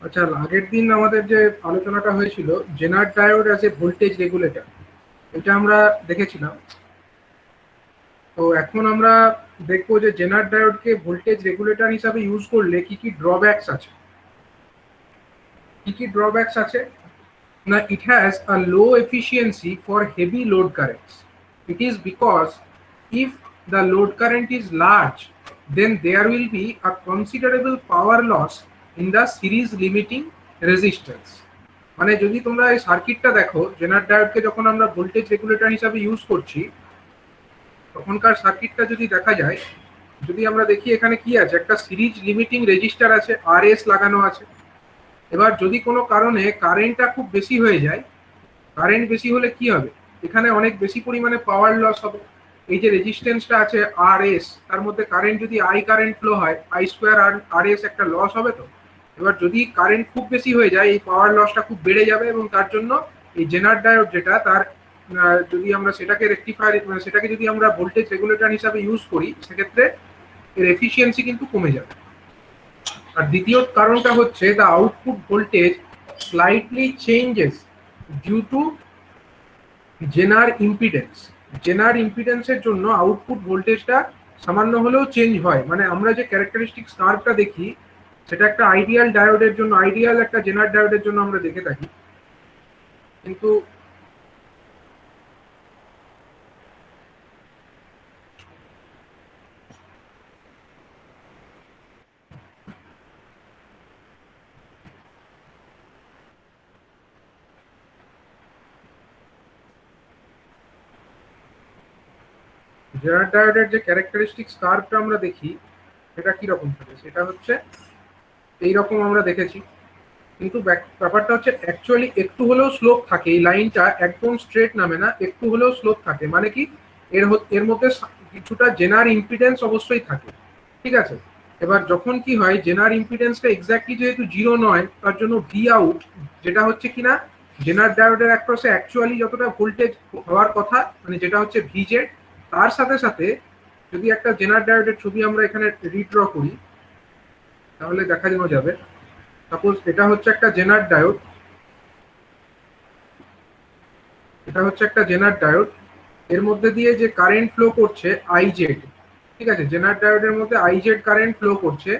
আচ্ছা, আগের দিন আমাদের যে আলোচনাটা হয়েছিল Zener diode as a voltage regulator, এটা আমরা দেখেছিলাম। তো এখন আমরা দেখবো যে জেনার ডায়োডকে ভোল্টেজ রেগুলেটর হিসাবে ইউজ করলে কি কি ড্রব্যাকস আছে। কি কি ড্রব্যাকস আছে না, it has a low efficiency for heavy load currents. It is because if the load current is large, then there will be a considerable power loss in the series limiting resistance. মানে যদি তোমরা এই সার্কিটটা দেখো, জেনার ডায়োডকে যখন আমরা voltage regulator হিসাবে use করছি তখনকার সার্কিটটা যদি দেখা যায়, যদি আমরা দেখি এখানে কি আছে, একটা সিরিজ লিমিটিং রেজিস্টার আছে, আরএস লাগানো আছে। এবার যদি কোনো কারণে কারেন্টটা খুব বেশি হয়ে যায়, কারেন্ট বেশি হলে কি হবে, এখানে অনেক বেশি পরিমাণে পাওয়ার লস হবে। এই যে রেজিস্ট্যান্সটা আছে আর এস, তার মধ্যে কারেন্ট যদি আই কারেন্ট ফ্লো হয়, আই স্কোয়ার আর এস একটা লস হবে। তো এবার যদি কারেন্ট খুব বেশি হয়ে যায়, এই পাওয়ার লসটা খুব বেড়ে যাবে এবং তার জন্য এই জেনার ডায়োড যেটা, তার যদি আমরা সেটাকে রেকটিফায়ার মানে সেটাকে যদি আমরা ভোল্টেজ রেগুলেটর হিসাবে ইউজ করি, সেক্ষেত্রে এর এফিসিয়েন্সি কিন্তু কমে যাবে। আর দ্বিতীয় কারণটা হচ্ছে the output voltage slightly changes due to Zener impedance. Zener ইম্পিডেন্সের জন্য আউটপুট ভোল্টেজটা সামান্য হলেও চেঞ্জ হয়। মানে আমরা যে ক্যারেক্টারিস্টিক্স কার্ভটা দেখি, সেটা একটা আইডিয়াল ডায়োডের জন্য, আইডিয়াল একটা জেনার ডায়োডের জন্য আমরা দেখে থাকি, কিন্তু জেনার ডায়োডের যে ক্যারেক্টারিস্টিক্স কার্ভটা আমরা দেখি, সেটা কিরকম থাকে, সেটা হচ্ছে এইরকম আমরা দেখেছি। কিন্তু ব্যাপারটা হচ্ছে অ্যাকচুয়ালি একটু হলেও স্লোপ থাকে, এই লাইনটা একদম স্ট্রেট নামে না, একটু হলেও স্লোপ থাকে। মানে কি, এর মধ্যে কিছুটা জেনার ইম্পিডেন্স অবশ্যই থাকে, ঠিক আছে। এবার যখন কি হয়, জেনার ইম্পিডেন্সটা এক্স্যাক্টলি যেহেতু জিরো নয়, তার জন্য ভি আউট যেটা হচ্ছে কিনা জেনার ডায়োডের অ্যাক্রসে অ্যাকচুয়ালি যতটা ভোল্টেজ হওয়ার কথা, মানে যেটা হচ্ছে ভিজেড, তার সাথে সাথে যদি একটা জেনার ডায়োডের ছবি আমরা এখানে রিড্র করি, তাহলে দেখা যাবে সাপোজ এটা হচ্ছে একটা জেনার ডায়োড, এটা হচ্ছে একটা জেনার ডায়োড, এর মধ্যে দিয়ে যে কারেন্ট ফ্লো করছে আইজেড, ঠিক আছে, জেনার ডায়োডের মধ্যে আইজেড কারেন্ট ফ্লো করছে,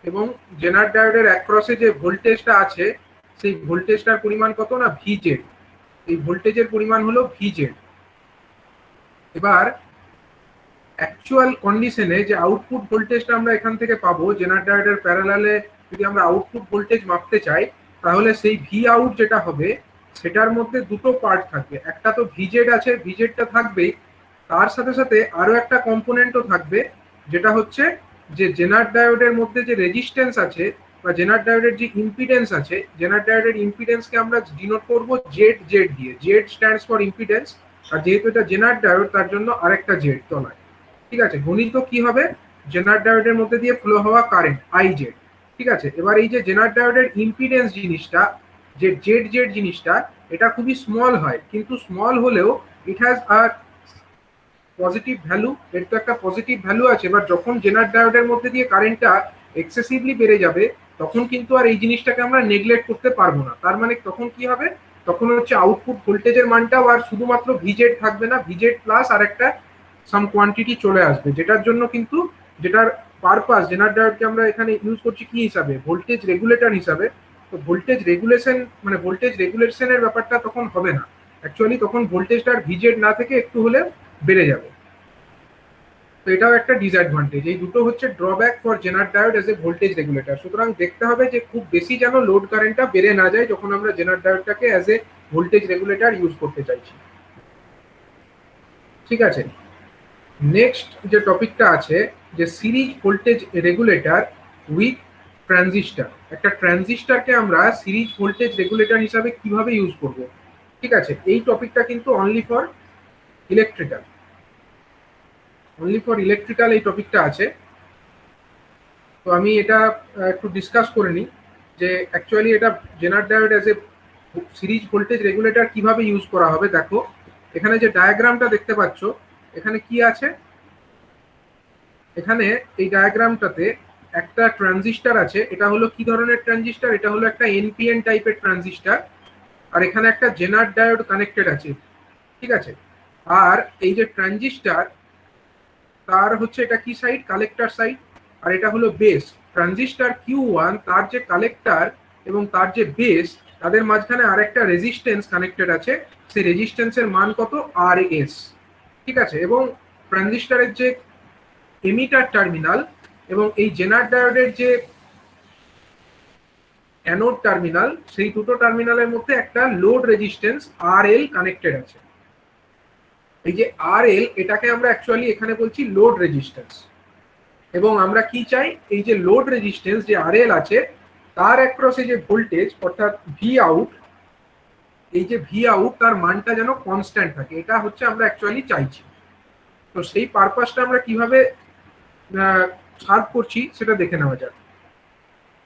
এবং জেনার ডায়োডের অ্যাক্রসে যে ভোল্টেজটা আছে, সেই ভোল্টেজটার পরিমাণ কত না, ভিজেড। এই ভোল্টেজের পরিমাণ হলো ভিজেড। এবার অ্যাকচুয়াল কন্ডিশনে যে আউটপুট ভোল্টেজটা আমরা এখান থেকে পাবো, জেনার ডায়োডের প্যারালালে যদি আমরা আউটপুট ভোল্টেজ মাপতে চাই, তাহলে সেই ভি আউট যেটা হবে, সেটার মধ্যে দুটো পার্ট থাকবে। একটা তো ভিজেড আছে, ভিজেডটা থাকবেই, তার সাথে সাথে আরো একটা কম্পোনেন্টও থাকবে, যেটা হচ্ছে যে জেনার ডায়োডের মধ্যে যে রেজিস্ট্যান্স আছে বা জেনার ডায়োডের যে ইম্পিডেন্স আছে, জেনার ডায়োডের ইম্পিডেন্সকে আমরা ডিনোট করব জেড জেড দিয়ে। জেড স্ট্যান্ডস ফর ইম্পিডেন্স, আর যেহেতু এটা জেনার ডায়োড, তার জন্য আরেকটা জেড তলায়, ঠিক আছে। গণিত কি হবে, জেনার ডায়োডের মধ্যে দিয়ে ফ্লো হওয়া কারেন্ট আইজেড, ঠিক আছে। এবার এই যে জেনার ডায়োডের ইম্পিডেন্স জিনিসটা, যে জেড জেড জিনিসটা, এটা খুবই স্মল হয়, কিন্তু স্মল হলেও it has a positive value, এর তো একটা পজিটিভ ভ্যালু আছে। এবার যখন জেনার ডায়োডের মধ্যে দিয়ে কারেন্টটা এক্সেসিভলি বেড়ে যাবে, তখন কিন্তু আর এই জিনিসটাকে আমরা নেগলেক্ট করতে পারবো না। তার মানে তখন কি হবে, তখন হচ্ছে আউটপুট ভোল্টেজের মানটাও আর শুধুমাত্র ভিজেড থাকবে না, ভিজেড প্লাস আর একটা সাম কোয়ান্টিটি চলে আসবে, যেটার জন্য কিন্তু, যেটার পারপাস জেনার ডায়োডকে আমরা এখানে ইউজ করছি কি হিসাবে, ভোল্টেজ রেগুলেটর হিসাবে। তো ভোল্টেজ রেগুলেশন মানে ভোল্টেজ রেগুলেশনের ব্যাপারটা তখন হবে না, অ্যাকচুয়ালি তখন ভোল্টেজটা আর ভিজেড না থেকে একটু হলে বেড়ে যাবে। তো এটাও একটা ডিসঅ্যাডভান্টেজ। এই দুটো হচ্ছে drawback for Zener diode as a voltage regulator. সুতরাং দেখতে হবে যে খুব বেশি যেন লোড কারেন্টটা বেড়ে না যায় যখন আমরা জেনার ডায়োডটাকে as a voltage regulator use করতে চাইছি, ঠিক আছে। নেক্সট যে টপিকটা আছে, যে series voltage regulator with transistor. একটা ট্রানজিস্টরকে আমরা সিরিজ ভোল্টেজ রেগুলেটর হিসাবে কিভাবে ইউজ করব, ঠিক আছে। এই টপিকটা কিন্তু only for electrical, only for electrical এই টপিকটা আছে। তো আমি এটা একটু ডিসকাস করে নিই যে অ্যাকচুয়ালি এটা Zener diode as a series voltage regulator কিভাবে ইউজ করা হবে। দেখো এখানে যে ডায়াগ্রামটা দেখতে পাচ্ছ, এখানে কি আছে, এখানে এই ডায়াগ্রামটাতে একটা ট্রানজিস্টার আছে, এটা হলো কি ধরনের ট্রানজিস্টার, এটা হলো একটা এনপিএন টাইপের ট্রানজিস্টার, আর এখানে একটা জেনার ডায়োড কানেক্টেড আছে, ঠিক আছে। আর এই যে ট্রানজিস্টার, তার হচ্ছে এটা কি সাইড, কালেক্টর সাইড, আর এটা হলো বেস। ট্রানজিস্টার Q1 তার যে কালেক্টর এবং তার যে বেস, তাদের মাঝখানে আরেকটা রেজিস্ট্যান্স কানেক্টেড আছে, সেই রেজিস্ট্যান্সের মান কত, RS, ঠিক আছে। এবং ট্রানজিস্টারের যে এমিটার টার্মিনাল এবং এই জেনার ডায়োডের যে অ্যানোড টার্মিনাল, সেই দুটো টার্মিনালের মধ্যে একটা লোড রেজিস্ট্যান্স RL কানেক্টেড আছে। এই যে RL, এটাকে আমরা অ্যাকচুয়ালি এখানে বলছি লোড রেজিস্ট্যান্স। এবং আমরা কি চাই, এই যে লোড রেজিস্ট্যান্স যে RL আছে, তার অ্যাক্রসে যে ভোল্টেজ অর্থাৎ ভি আউট, এই যে ভি আউট তার মানটা যেন কনস্ট্যান্ট থাকে, এটা হচ্ছে আমরা অ্যাকচুয়ালি চাইছি। তো সেই পারপাসটা আমরা কিভাবে সার্ভ করছি সেটা দেখে নেওয়া যাক।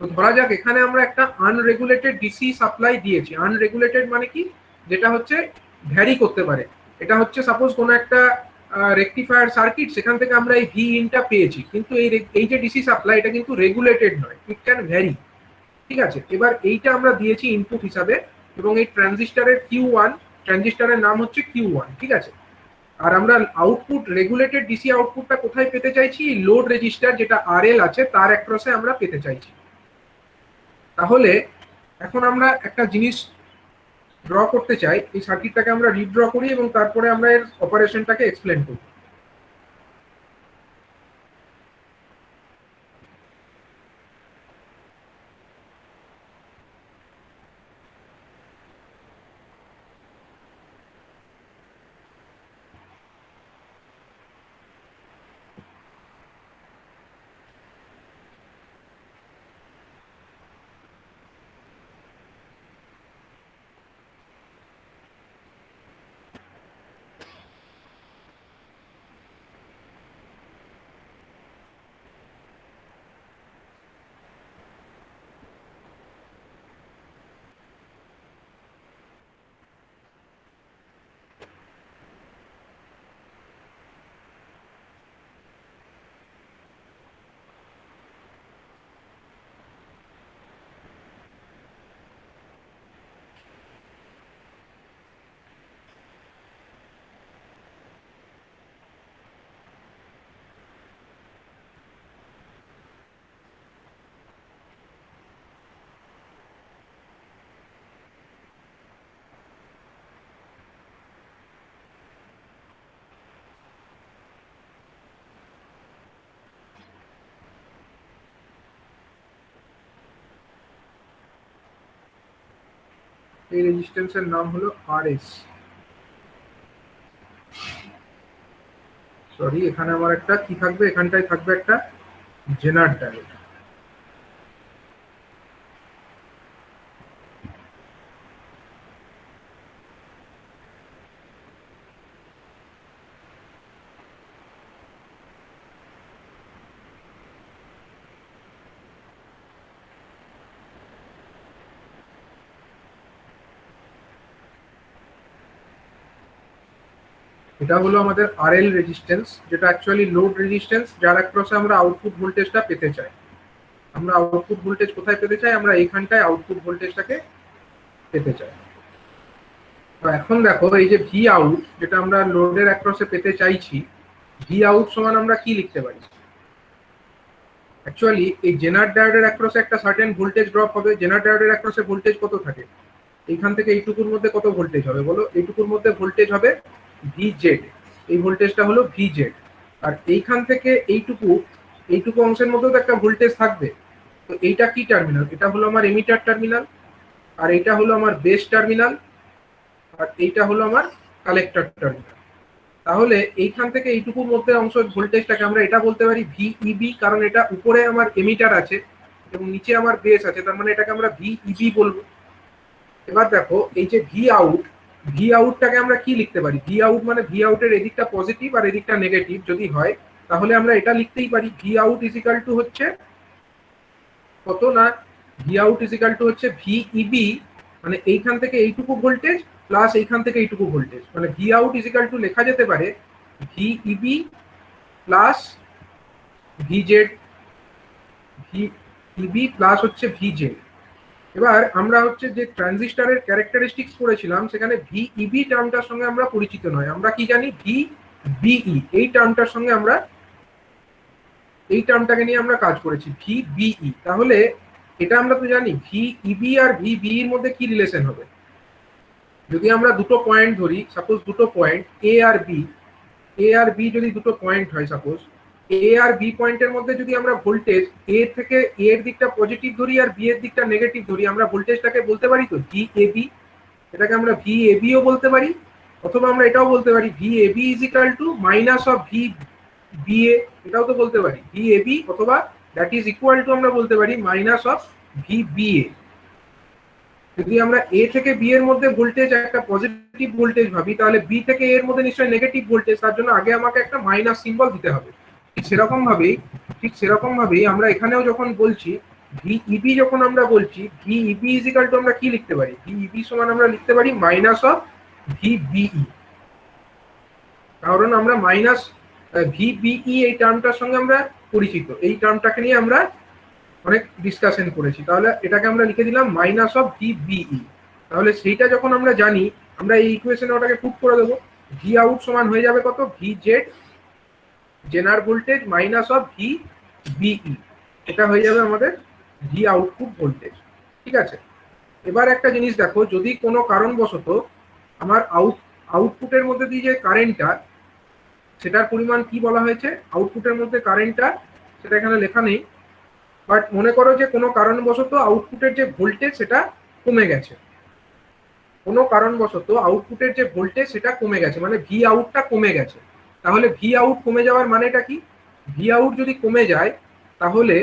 তো ধরা যাক এখানে আমরা একটা আনরেগুলেটেড ডিসি সাপ্লাই দিয়েছি। আনরেগুলেটেড মানে কি, যেটা হচ্ছে ভ্যারি করতে পারে। এটা হচ্ছে সাপোজ কোনো একটা রেকটিফায়ার সার্কিট, সেখান থেকে আমরা এই ভি ইনটা পেয়েছি, কিন্তু এই যে ডিসি সাপ্লাই, এটা কিন্তু রেগুলেটেড নয়, ইট ক্যান ভ্যারি, ঠিক আছে। এবার এইটা আমরা দিয়েছি ইনপুট হিসাবে, এবং এই ট্রানজিস্টারের Q1, ট্রানজিস্টারের নাম হচ্ছে Q1, ঠিক আছে। আর আমরা আউটপুট, রেগুলেটেড ডিসি আউটপুটটা কোথায় পেতে চাইছি, লোড রেজিস্টার যেটা RL আছে তার অ্যাক্রসে আমরা পেতে চাইছি। তাহলে এখন আমরা একটা জিনিস ড্র করতে চাই, এই সার্কিটটাকে আমরা রিড্র করি এবং তারপরে আমরা এর অপারেশনটাকে এক্সপ্লেন করি। এই রেজিস্ট্যান্সের নাম হলো RS। সরি, এখানে আমার একটা কি থাকবে, এখানটায় থাকবে একটা জেনার ডায়োড। এটা হলো আমাদের RL রেজিস্ট্যান্স, যেটা অ্যাকচুয়ালি লোড রেজিস্ট্যান্স, যার অ্যাক্রসে আমরা আউটপুট ভোল্টেজটা পেতে চাই। আমরা আউটপুট ভোল্টেজ কোথায় পেতে চাই, আমরা এইখানটায় আউটপুট ভোল্টেজটাকে পেতে চাই। তো এখন দেখো, এই যে ভি আউট যেটা আমরা লোডের অ্যাক্রসে পেতে চাইছি, ভি আউট সমান আমরা কি লিখতে পারি। অ্যাকচুয়ালি এই জেনার ডায়োডের অ্যাক্রসে একটা সার্টেন ভোল্টেজ ড্রপ হবে। জেনার ডায়োডের অ্যাক্রসে ভোল্টেজ কত থাকে, এইখান থেকে এইটুকুর মধ্যে কত ভোল্টেজ হবে বলো, এইটুকুর মধ্যে ভোল্টেজ হবে VZ। এই ভোল্টেজটা হলো VZ। আর এইখান থেকে এইটুকু এইটুকু অংশের মধ্যেও তো একটা ভোল্টেজ থাকবে। তো এইটা কি টার্মিনাল, এটা হলো আমার এমিটার টার্মিনাল, আর এইটা হলো আমার বেস টার্মিনাল, আর এইটা হলো আমার কালেক্টর টার্মিনাল। তাহলে এইখান থেকে এইটুকুর মধ্যে অংশ ভোল্টেজটাকে আমরা এটা বলতে পারি VEB, কারণ এটা উপরে আমার এমিটার আছে এবং নিচে আমার বেস আছে, তার মানে এটাকে আমরা VEB বলবো। এবার দেখো, এই যে ভি আউটটাকে আমরা কি লিখতে পারি, ভি আউট মানে ভি আউটের এদিকটা পজিটিভ আর এদিকটা নেগেটিভ যদি হয়, তাহলে আমরা এটা লিখতেই পারি ভি আউট ইজিক্যাল টু হচ্ছে কত না, ভি আউট ইজিক্যাল টু হচ্ছে VEB, মানে এইখান থেকে এইটুকু ভোল্টেজ প্লাস এইখান থেকে এইটুকু ভোল্টেজ, মানে ভি আউট ইজিক্যাল টু লেখা যেতে পারে VEB plus VZ V EB plus হচ্ছে ভিজে। এবার আমরা হচ্ছে যে ট্রানজিস্টরের ক্যারেক্টারিস্টিক্স পড়েছিলাম, সেখানে ভিইবি টার্মটার সঙ্গে আমরা পরিচিত নয়, আমরা কি জানি ভিবিই, এই টার্মটার সঙ্গে আমরা এই টার্মটাকে নিয়ে আমরা কাজ করেছি ভিবিই। তাহলে এটা আমরা তো জানি ভিইবি আর ভিবিই এর মধ্যে কি রিলেশন হবে। যদি আমরা দুটো পয়েন্ট ধরি, সাপোজ দুটো পয়েন্ট এ আর বি যদি দুটো পয়েন্ট হয়, সাপোজ এ আর বি পয়েন্টের মধ্যে যদি আমরা ভোল্টেজ এ থেকে এ এর দিকটা পজিটিভ ধরি আর বি এর দিকটা নেগেটিভ ধরি, আমরা ভোল্টেজটাকে বলতে পারি তো ভিএবি। এটাকে আমরা ভিএবিও বলতে পারি, অথবা আমরা এটাও বলতে পারি ভিএবি is equal to minus of VBA, এটাও তো বলতে পারি ভিএবি, অথবা দ্যাট ইজ ইকুয়াল টু আমরা বলতে পারি মাইনাস অফ ভিবিএ। যদি আমরা এ থেকে বি এর মধ্যে ভোল্টেজ একটা পজিটিভ ভোল্টেজ ভাবি, তাহলে বি থেকে এর মধ্যে নিশ্চয়ই নেগেটিভ ভোল্টেজ, তার জন্য আগে আমাকে একটা মাইনাস সিম্বল দিতে হবে। ঠিক সেরকম ভাবেই আমরা এখানেও যখন বলছি ভিইবি, যখন আমরা বলছি ভিইবি ইজ ইকুয়াল টু আমরা কি লিখতে পারি, ভিইবি সমান আমরা লিখতে পারি মাইনাস অফ ভিবিই। কারণ আমরা মাইনাস ভিবিই এই টার্মটার সঙ্গে আমরা পরিচিত, এই টার্মটাকে নিয়ে আমরা অনেক ডিসকাশন করেছি। তাহলে এটাকে আমরা লিখে দিলাম মাইনাস অফ ভিবিই। তাহলে সেইটা যখন আমরা জানি, আমরা এই ইকুয়েশনে ওটাকে পুট করে দেবো। ভি আউট সমান হয়ে যাবে কত, V Z Zener voltage minus of VBE, এটা হয়ে যাবে আমাদের ভি আউটপুট ভোল্টেজ। ঠিক আছে, এবার একটা জিনিস দেখো, যদি কোনো কারণবশত আমার আউটপুটের মধ্যে দিয়ে যে কারেন্টটা, সেটার পরিমাণ কি বলা হয়েছে, আউটপুটের মধ্যে কারেন্টটা সেটা এখানে লেখা নেই, বাট মনে করো যে কোনো কারণবশত আউটপুটের যে ভোল্টেজ সেটা কমে গেছে, কোনো কারণবশত আউটপুটের যে ভোল্টেজ সেটা কমে গেছে, মানে ভি আউটটা কমে গেছে। তাহলে ভি আউট কমে যাওয়ার মানেটা কি, ভি আউট যদি কমে যায় তাহলে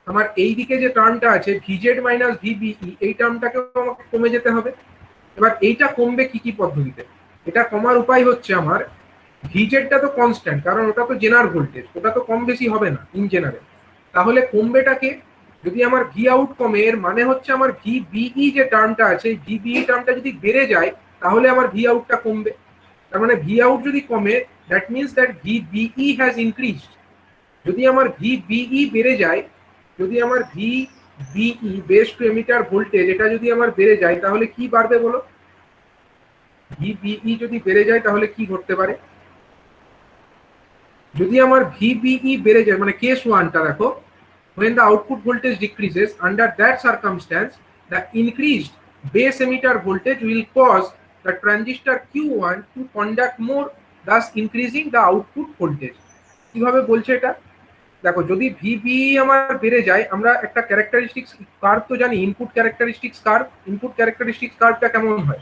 আমার এই দিকে যে টার্মটা আছে ভিজেড মাইনাস ভিবিই, এই টার্মটাকেও আমাকে কমে যেতে হবে। এবার এইটা কমবে কি কি পদ্ধতিতে, এটা কমার উপায় হচ্ছে আমার ভিজেডটা তো কনস্ট্যান্ট, কারণ ওটা তো জেনার ভোল্টেজ, ওটা তো কম বেশি হবে না ইন জেনারেল। তাহলে কমবেটাকে, যদি আমার ভি আউট কমে এর মানে হচ্ছে আমার ভিবিই যে টার্মটা আছে, ভিবিই টার্মটা যদি বেড়ে যায় তাহলে আমার ভি আউটটা কমবে। তার মানে ভি আউট যদি কমে, that means that VBE has increased. যদি আমার ভিবিই বেড়ে যায়, যদি আমার VBE base two emitter voltage এটা যদি আমার বেড়ে যায়, তাহলে কি বাড়বে বলো, ভিবিই যদি বেড়ে যায় তাহলে কি ঘটতে পারে। যদি আমার ভিবিই বেড়ে যায়, মানে কেস ওয়ানটা দেখো, when the output voltage decreases, under that circumstance the increased base emitter voltage will cause the transistor Q1 to conduct more, thus increasing the output voltage. কিভাবে বলছে এটা দেখো, যদি ভিবিই আমার বেড়ে যায়, আমরা একটা ক্যারেক্টারিস্টিক্স কার্ভ তো জানি, input characteristics curve. Input characteristics কার্ভটা কেমন হয়,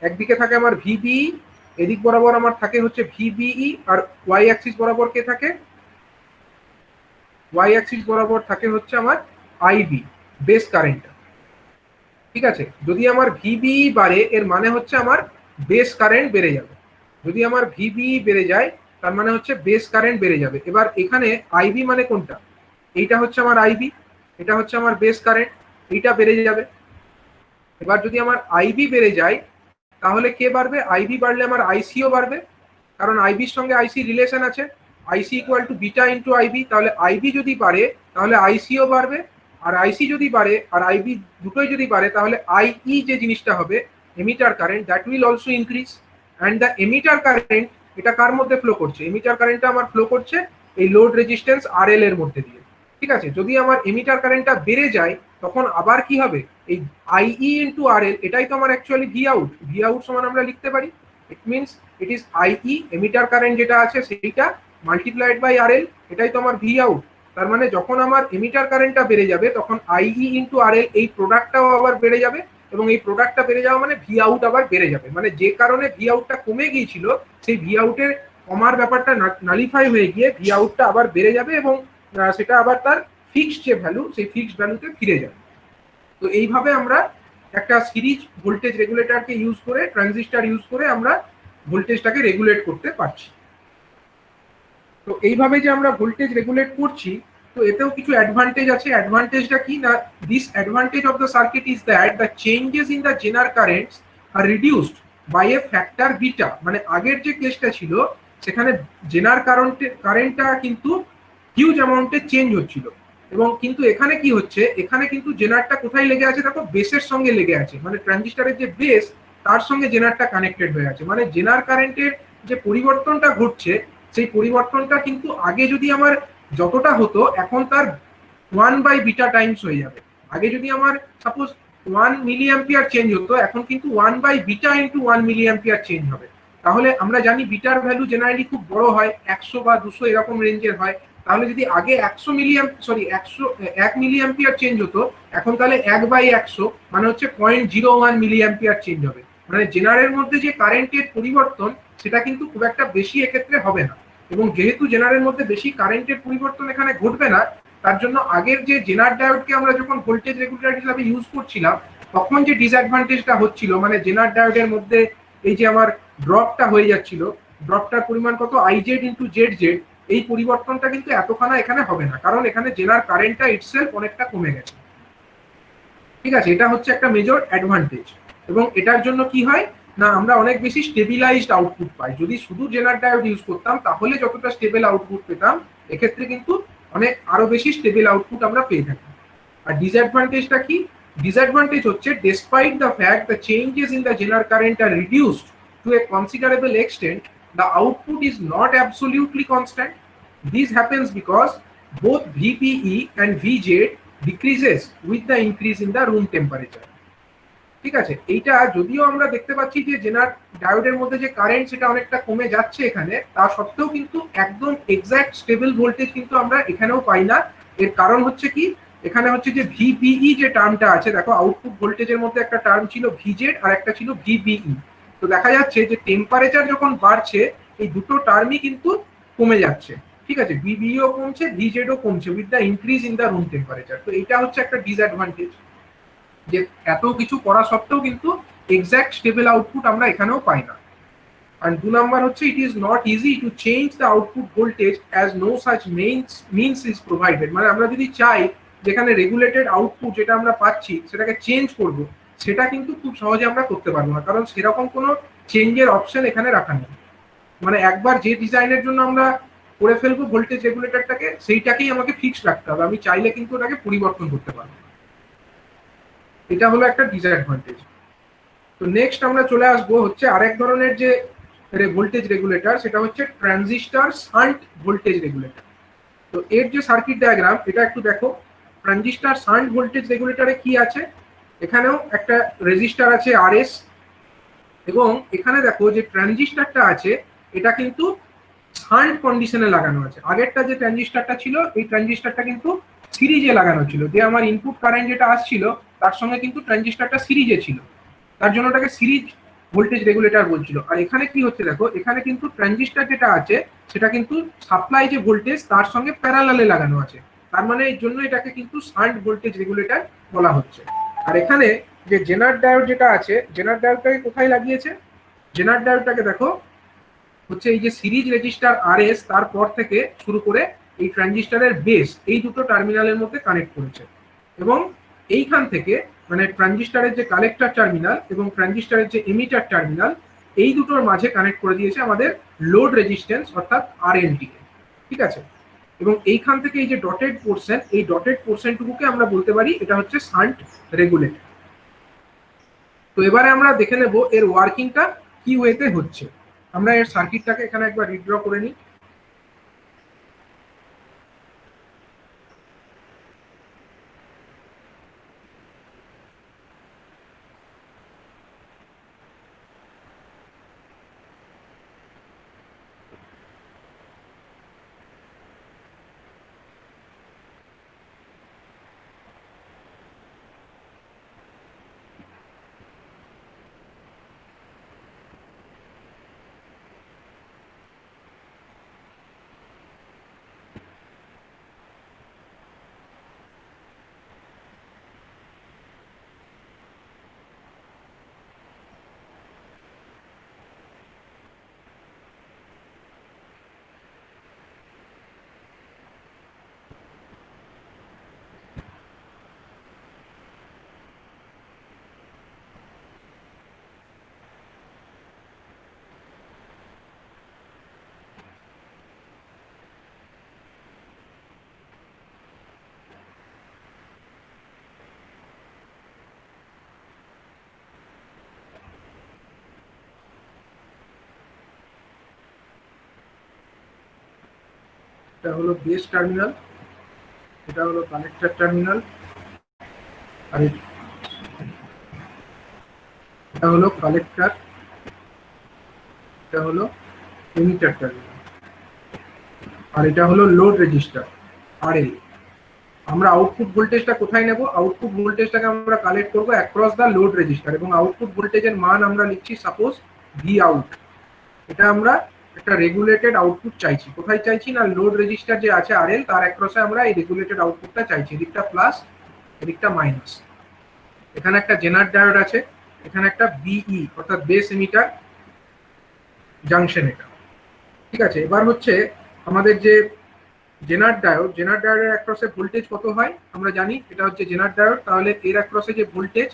একদিকে থাকে আমার ভিবিই, এদিক বরাবর আমার থাকে হচ্ছে ভিবিই, আর ওয়াই অ্যাক্সিস বরাবর কে থাকে, ওয়াই অ্যাক্সিস বরাবর থাকে হচ্ছে আমার আইবি বেস কারেন্ট। ঠিক আছে, যদি আমার ভিবিই বাড়ে এর মানে হচ্ছে আমার বেস কারেন্ট বেড়ে যাবে, যদি আমার ভিবিই বেড়ে যায় তার মানে হচ্ছে বেস কারেন্ট বেড়ে যাবে। এবার এখানে আইবি মানে কোনটা, এইটা হচ্ছে আমার আইবি, এটা হচ্ছে আমার বেস কারেন্ট, এইটা বেড়ে যাবে। এবার যদি আমার আইবি বেড়ে যায় তাহলে কে বাড়বে, আইবি বাড়লে আমার আইসিও বাড়বে, কারণ আইবির সঙ্গে আইসি রিলেশন আছে, IC equal to beta into IB. তাহলে আইবি যদি বাড়ে তাহলে আইসিও বাড়বে, আর আইসি যদি বাড়ে আর আইবি দুটোই যদি বাড়ে তাহলে আইই যে জিনিসটা হবে emitter current, that will also increase. And the emitter current এটা কার মধ্যে ফ্লো করছে, এমিটার কারেন্টটা আমার ফ্লো করছে এই লোড রেজিস্ট্যান্স আরএল এর মধ্যে দিয়ে। ঠিক আছে, যদি আমার এমিটার কারেন্টটা বেড়ে যায় তখন আবার কি হবে, এই আইই ইন্টু আরএল, এটাই তো আমার actually V out. V out সমান আমরা লিখতে পারি, it means it is আইই emitter current যেটা আছে সেইটা মাল্টিপ্লাইড বাই আরএল, এটাই তো আমার ভি আউট। তার মানে যখন আমার এমিটার কারেন্টটা বেড়ে যাবে তখন আইই ইন্টু আরএল এই প্রোডাক্টটাও আবার বেড়ে যাবে, এবং এই প্রোডাক্টটা বেড়ে যাওয়া মানে ভি আউট আবার বেড়ে যাবে। মানে যে কারণে ভি আউটটা কমে গিয়েছিল সেই ভি আউটের কমার ব্যাপারটা নালিফাই হয়ে গিয়ে ভি আউটটা আবার বেড়ে যাবে, এবং সেটা আবার তার ফিক্সড যে ভ্যালু সেই ফিক্সড ভ্যালুতে ফিরে যাবে। তো এইভাবে আমরা একটা সিরিজ ভোল্টেজ রেগুলেটরকে ইউজ করে, ট্রানজিস্টর ইউজ করে আমরা ভোল্টেজটাকে রেগুলেট করতে পারছি। তো এইভাবে যে আমরা ভোল্টেজ রেগুলেট করছি, তো এতেও কিছু অ্যাডভান্টেজ আছে। অ্যাডভান্টেজটা কি না, this advantage of the circuit is that the changes in the Zener currents are reduced by a factor beta. মানে আগের যে কেসটা ছিল সেখানে জেনার কারেন্টটা কিন্তু হিউজ অ্যামাউন্টে চেঞ্জ হচ্ছিল, এবং কিন্তু এখানে কি হচ্ছে, এখানে কিন্তু জেনারটা কোথায় লেগে আছে দেখো, বেসের সঙ্গে লেগে আছে, মানে ট্রানজিস্টরের যে বেস তার সঙ্গে জেনারটা কানেক্টেড হয়ে আছে। মানে জেনার কারেন্টের যে পরিবর্তনটা ঘটছে, সেই পরিবর্তনটা কিন্তু আগে যদি আমার যতটা হতো এখন তার 1/β টাইমস হয়ে যাবে। আগে যদি আমার সাপোজ 1 মিলি অ্যাম্পিয়ার চেঞ্জ হতো, এখন কিন্তু 1/β ইন্টু 1 মিলি অ্যাম্পিয়ার চেঞ্জ হবে। তাহলে আমরা জানি বিটার ভ্যালু জেনারেলি খুব বড় হয়, 100 বা 200 এরকম রেঞ্জের হয়। তাহলে যদি আগে 1 মিলি অ্যাম্পিয়ার চেঞ্জ হতো, এখন তাহলে 1/100 মানে হচ্ছে 0.01 মিলি অ্যাম্পিয়ার চেঞ্জ হবে। মানে জেনারের মধ্যে যে কারেন্টের পরিবর্তন সেটা কিন্তু খুব একটা বেশি এক্ষেত্রে হবে না। এবং যেহেতু জেনারের মধ্যে বেশি কারেন্টের পরিবর্তন এখানে ঘটবে না, তার জন্য আগের যে জেনার ডায়োডকে আমরা যখন ভোল্টেজ রেগুলেটর হিসাবে ইউজ করছিলাম, তখন যে ডিসঅ্যাডভান্টেজটা হচ্ছিল, মানে জেনার ডায়োডের মধ্যে এই যে আমার ড্রপটা হয়ে যাচ্ছিল, ড্রপটার পরিমাণ কত আইজেড ইন্টু জেড জেড, এই পরিবর্তনটা কিন্তু এতখানা এখানে হবে না, কারণ এখানে জেনার কারেন্টটা ইটসেলফ অনেকটা কমে গেছে। ঠিক আছে, এটা হচ্ছে একটা মেজর অ্যাডভান্টেজ। এবং এটার জন্য কি হয় না, আমরা অনেক বেশি স্টেবিলাইজড আউটপুট পাই। যদি শুধু জেনার ডায়োড ইউজ করতাম তাহলে যতটা স্টেবল আউটপুট পেতাম, এক্ষেত্রে কিন্তু অনেক আরো বেশি স্টেবল আউটপুট আমরা পেয়ে থাকি। আর ডিসঅ্যাডভান্টেজটা কি? ডিসঅ্যাডভান্টেজ হচ্ছে despite the fact the changes in the Zener current are reduced to a considerable extent, the output is not absolutely constant. This happens because both VPE and VJ decreases with the increase in the room temperature. ঠিক আছে, এইটা যদিও আমরা দেখতে পাচ্ছি যে জেনার ডায়োডের মধ্যে যে কারেন্ট সেটা অনেকটা কমে যাচ্ছে এখানে, তা সত্ত্বেও কিন্তু একদম এক্সাক্ট স্টেবল ভোল্টেজ কিন্তু আমরা এখানেও পাই না। এর কারণ হচ্ছে কি, এখানে হচ্ছে যে ভিপিই যে টার্মটা আছে, দেখো আউটপুট ভোল্টেজের মধ্যে একটা টার্ম ছিল ভিজেড আর একটা ছিল ভিবিই। তো দেখা যাচ্ছে যে টেম্পারেচার যখন বাড়ছে, এই দুটো টার্মই কিন্তু কমে যাচ্ছে। ঠিক আছে, ভিবিও কমছে, ভিজেডও কমছে with the increase in the room temperature. তো এটা হচ্ছে একটা ডিসঅ্যাডভান্টেজ, যে এত কিছু করা সত্ত্বেও কিন্তু এক্সাক্ট স্টেবল আউটপুট আমরা এখানেও পাই না। আর 2 নাম্বার হচ্ছে it is not easy to change the output voltage as no such means is provided. মানে আমরা যদি চাই যেখানে রেগুলেটেড আউটপুট যেটা আমরা পাচ্ছি সেটাকে চেঞ্জ করব, সেটা কিন্তু খুব সহজে আমরা করতে পারবো না, কারণ সেরকম কোনো চেঞ্জের অপশন এখানে রাখা নেই। মানে একবার যে ডিজাইনের জন্য আমরা করে ফেলবো ভোল্টেজ রেগুলেটরটাকে, সেইটাকেই আমাকে ফিক্সড রাখতে হবে, আমি চাইলে কিন্তু ওটাকে পরিবর্তন করতে পারবো। এটা হলো একটা ডিসঅ্যাডভান্টেজ। তো নেক্সট আমরা চলে আসবো হচ্ছে আরেক ধরনের যে ভোল্টেজ রেগুলেটর, সেটা হচ্ছে ট্রানজিস্টর শান্ট ভোল্টেজ রেগুলেটর। তো এর যে সার্কিট ডায়াগ্রাম এটা একটু দেখো। ট্রানজিস্টর শান্ট ভোল্টেজ রেগুলেটরে কি আছে, এখানেও একটা রেজিস্টার আছে আরএস, এবং এখানে দেখো যে ট্রানজিস্টরটা আছে এটা কিন্তু শান্ট কন্ডিশনে লাগানো আছে। আগেরটা যে ট্রানজিস্টরটা ছিল, এই ট্রানজিস্টরটা কিন্তু সিরিজে লাগানো ছিল, যে আমার ইনপুট কারেন্ট যেটা আসছিল তার সঙ্গে কিন্তু ট্রানজিস্টরটা সিরিজে ছিল, তার জন্য ওটাকে সিরিজ ভোল্টেজ রেগুলেটর বলছিল। আর এখানে কি হচ্ছে দেখো, এখানে কিন্তু ট্রানজিস্টর যেটা আছে সেটা কিন্তু সাপ্লাই যে ভোল্টেজ তার সঙ্গে প্যারালালে লাগানো আছে, তার মানে এই জন্য এটাকে কিন্তু শান্ট ভোল্টেজ রেগুলেটর বলা হচ্ছে। আর এখানে যে জেনার ডায়োড যেটা আছে, জেনার ডায়োডটাকে কোথায় লাগিয়েছে, জেনার ডায়োডটাকে দেখো হচ্ছে এই যে সিরিজ রেজিস্টার আরএস, তারপর থেকে শুরু করে এই ট্রানজিস্টরের বেস, এই দুটো টার্মিনালের মধ্যে কানেক্ট করেছে। এবং এইখান থেকে মানে ট্রানজিস্টরের যে কালেক্টর টার্মিনাল এবং ট্রানজিস্টরের যে এমিটার টার্মিনাল, এই দুটোর মাঝে কানেক্ট করে দিয়েছে আমাদের লোড রেজিস্ট্যান্স অর্থাৎ আরএলটি কে। ঠিক আছে, এবং এইখান থেকে এই যে ডটেড পোর্শন, এই ডটেড পোর্শনটুকুকে আমরা বলতে পারি এটা হচ্ছে শান্ট রেগুলেটর। তো এবারে আমরা দেখে নেব এর ওয়ার্কিংটা কি ওয়েতে হচ্ছে। আমরা এর সার্কিটটাকে এখানে একবার রিড্র করে নিই। এটা হলো বেস টার্মিনাল, এটা হলো কালেক্টর টার্মিনাল, আর এটা হলো কালেক্টর, এটা হলো এমিটার টার্মিনাল, আর এটা হলো লোড রেজিস্টার আরএল। আমরা আউটপুট ভোল্টেজটা কোথায় নেব? আউটপুট ভোল্টেজটাকে আমরা কালেক্ট করব অ্যাক্রস দ্য লোড রেজিস্টার, এবং আউটপুট ভোল্টেজের মান আমরা লিখছি সাপোজ ভি আউট। এটা আমরা একটা রেগুলেটেড আউটপুট চাইছি। কোথায় চাইছি? না লোড রেজিস্টার যে আছে আরএল তার অ্যাক্রসে আমরা এই রেগুলেটেড আউটপুটটা চাইছি। এদিকটা প্লাস, এদিকটা মাইনাস। এখানে একটা জেনার ডায়োড আছে, এখানে একটা বিই অর্থাৎ বেস এমিটার জাংশন, এটা ঠিক আছে। এবার হচ্ছে আমাদের যে জেনার ডায়োড, জেনার ডায়োডের অ্যাক্রসে ভোল্টেজ কত হয় আমরা জানি, এটা হচ্ছে জেনার ডায়োড। তাহলে এর অ্যাক্রসে যে ভোল্টেজ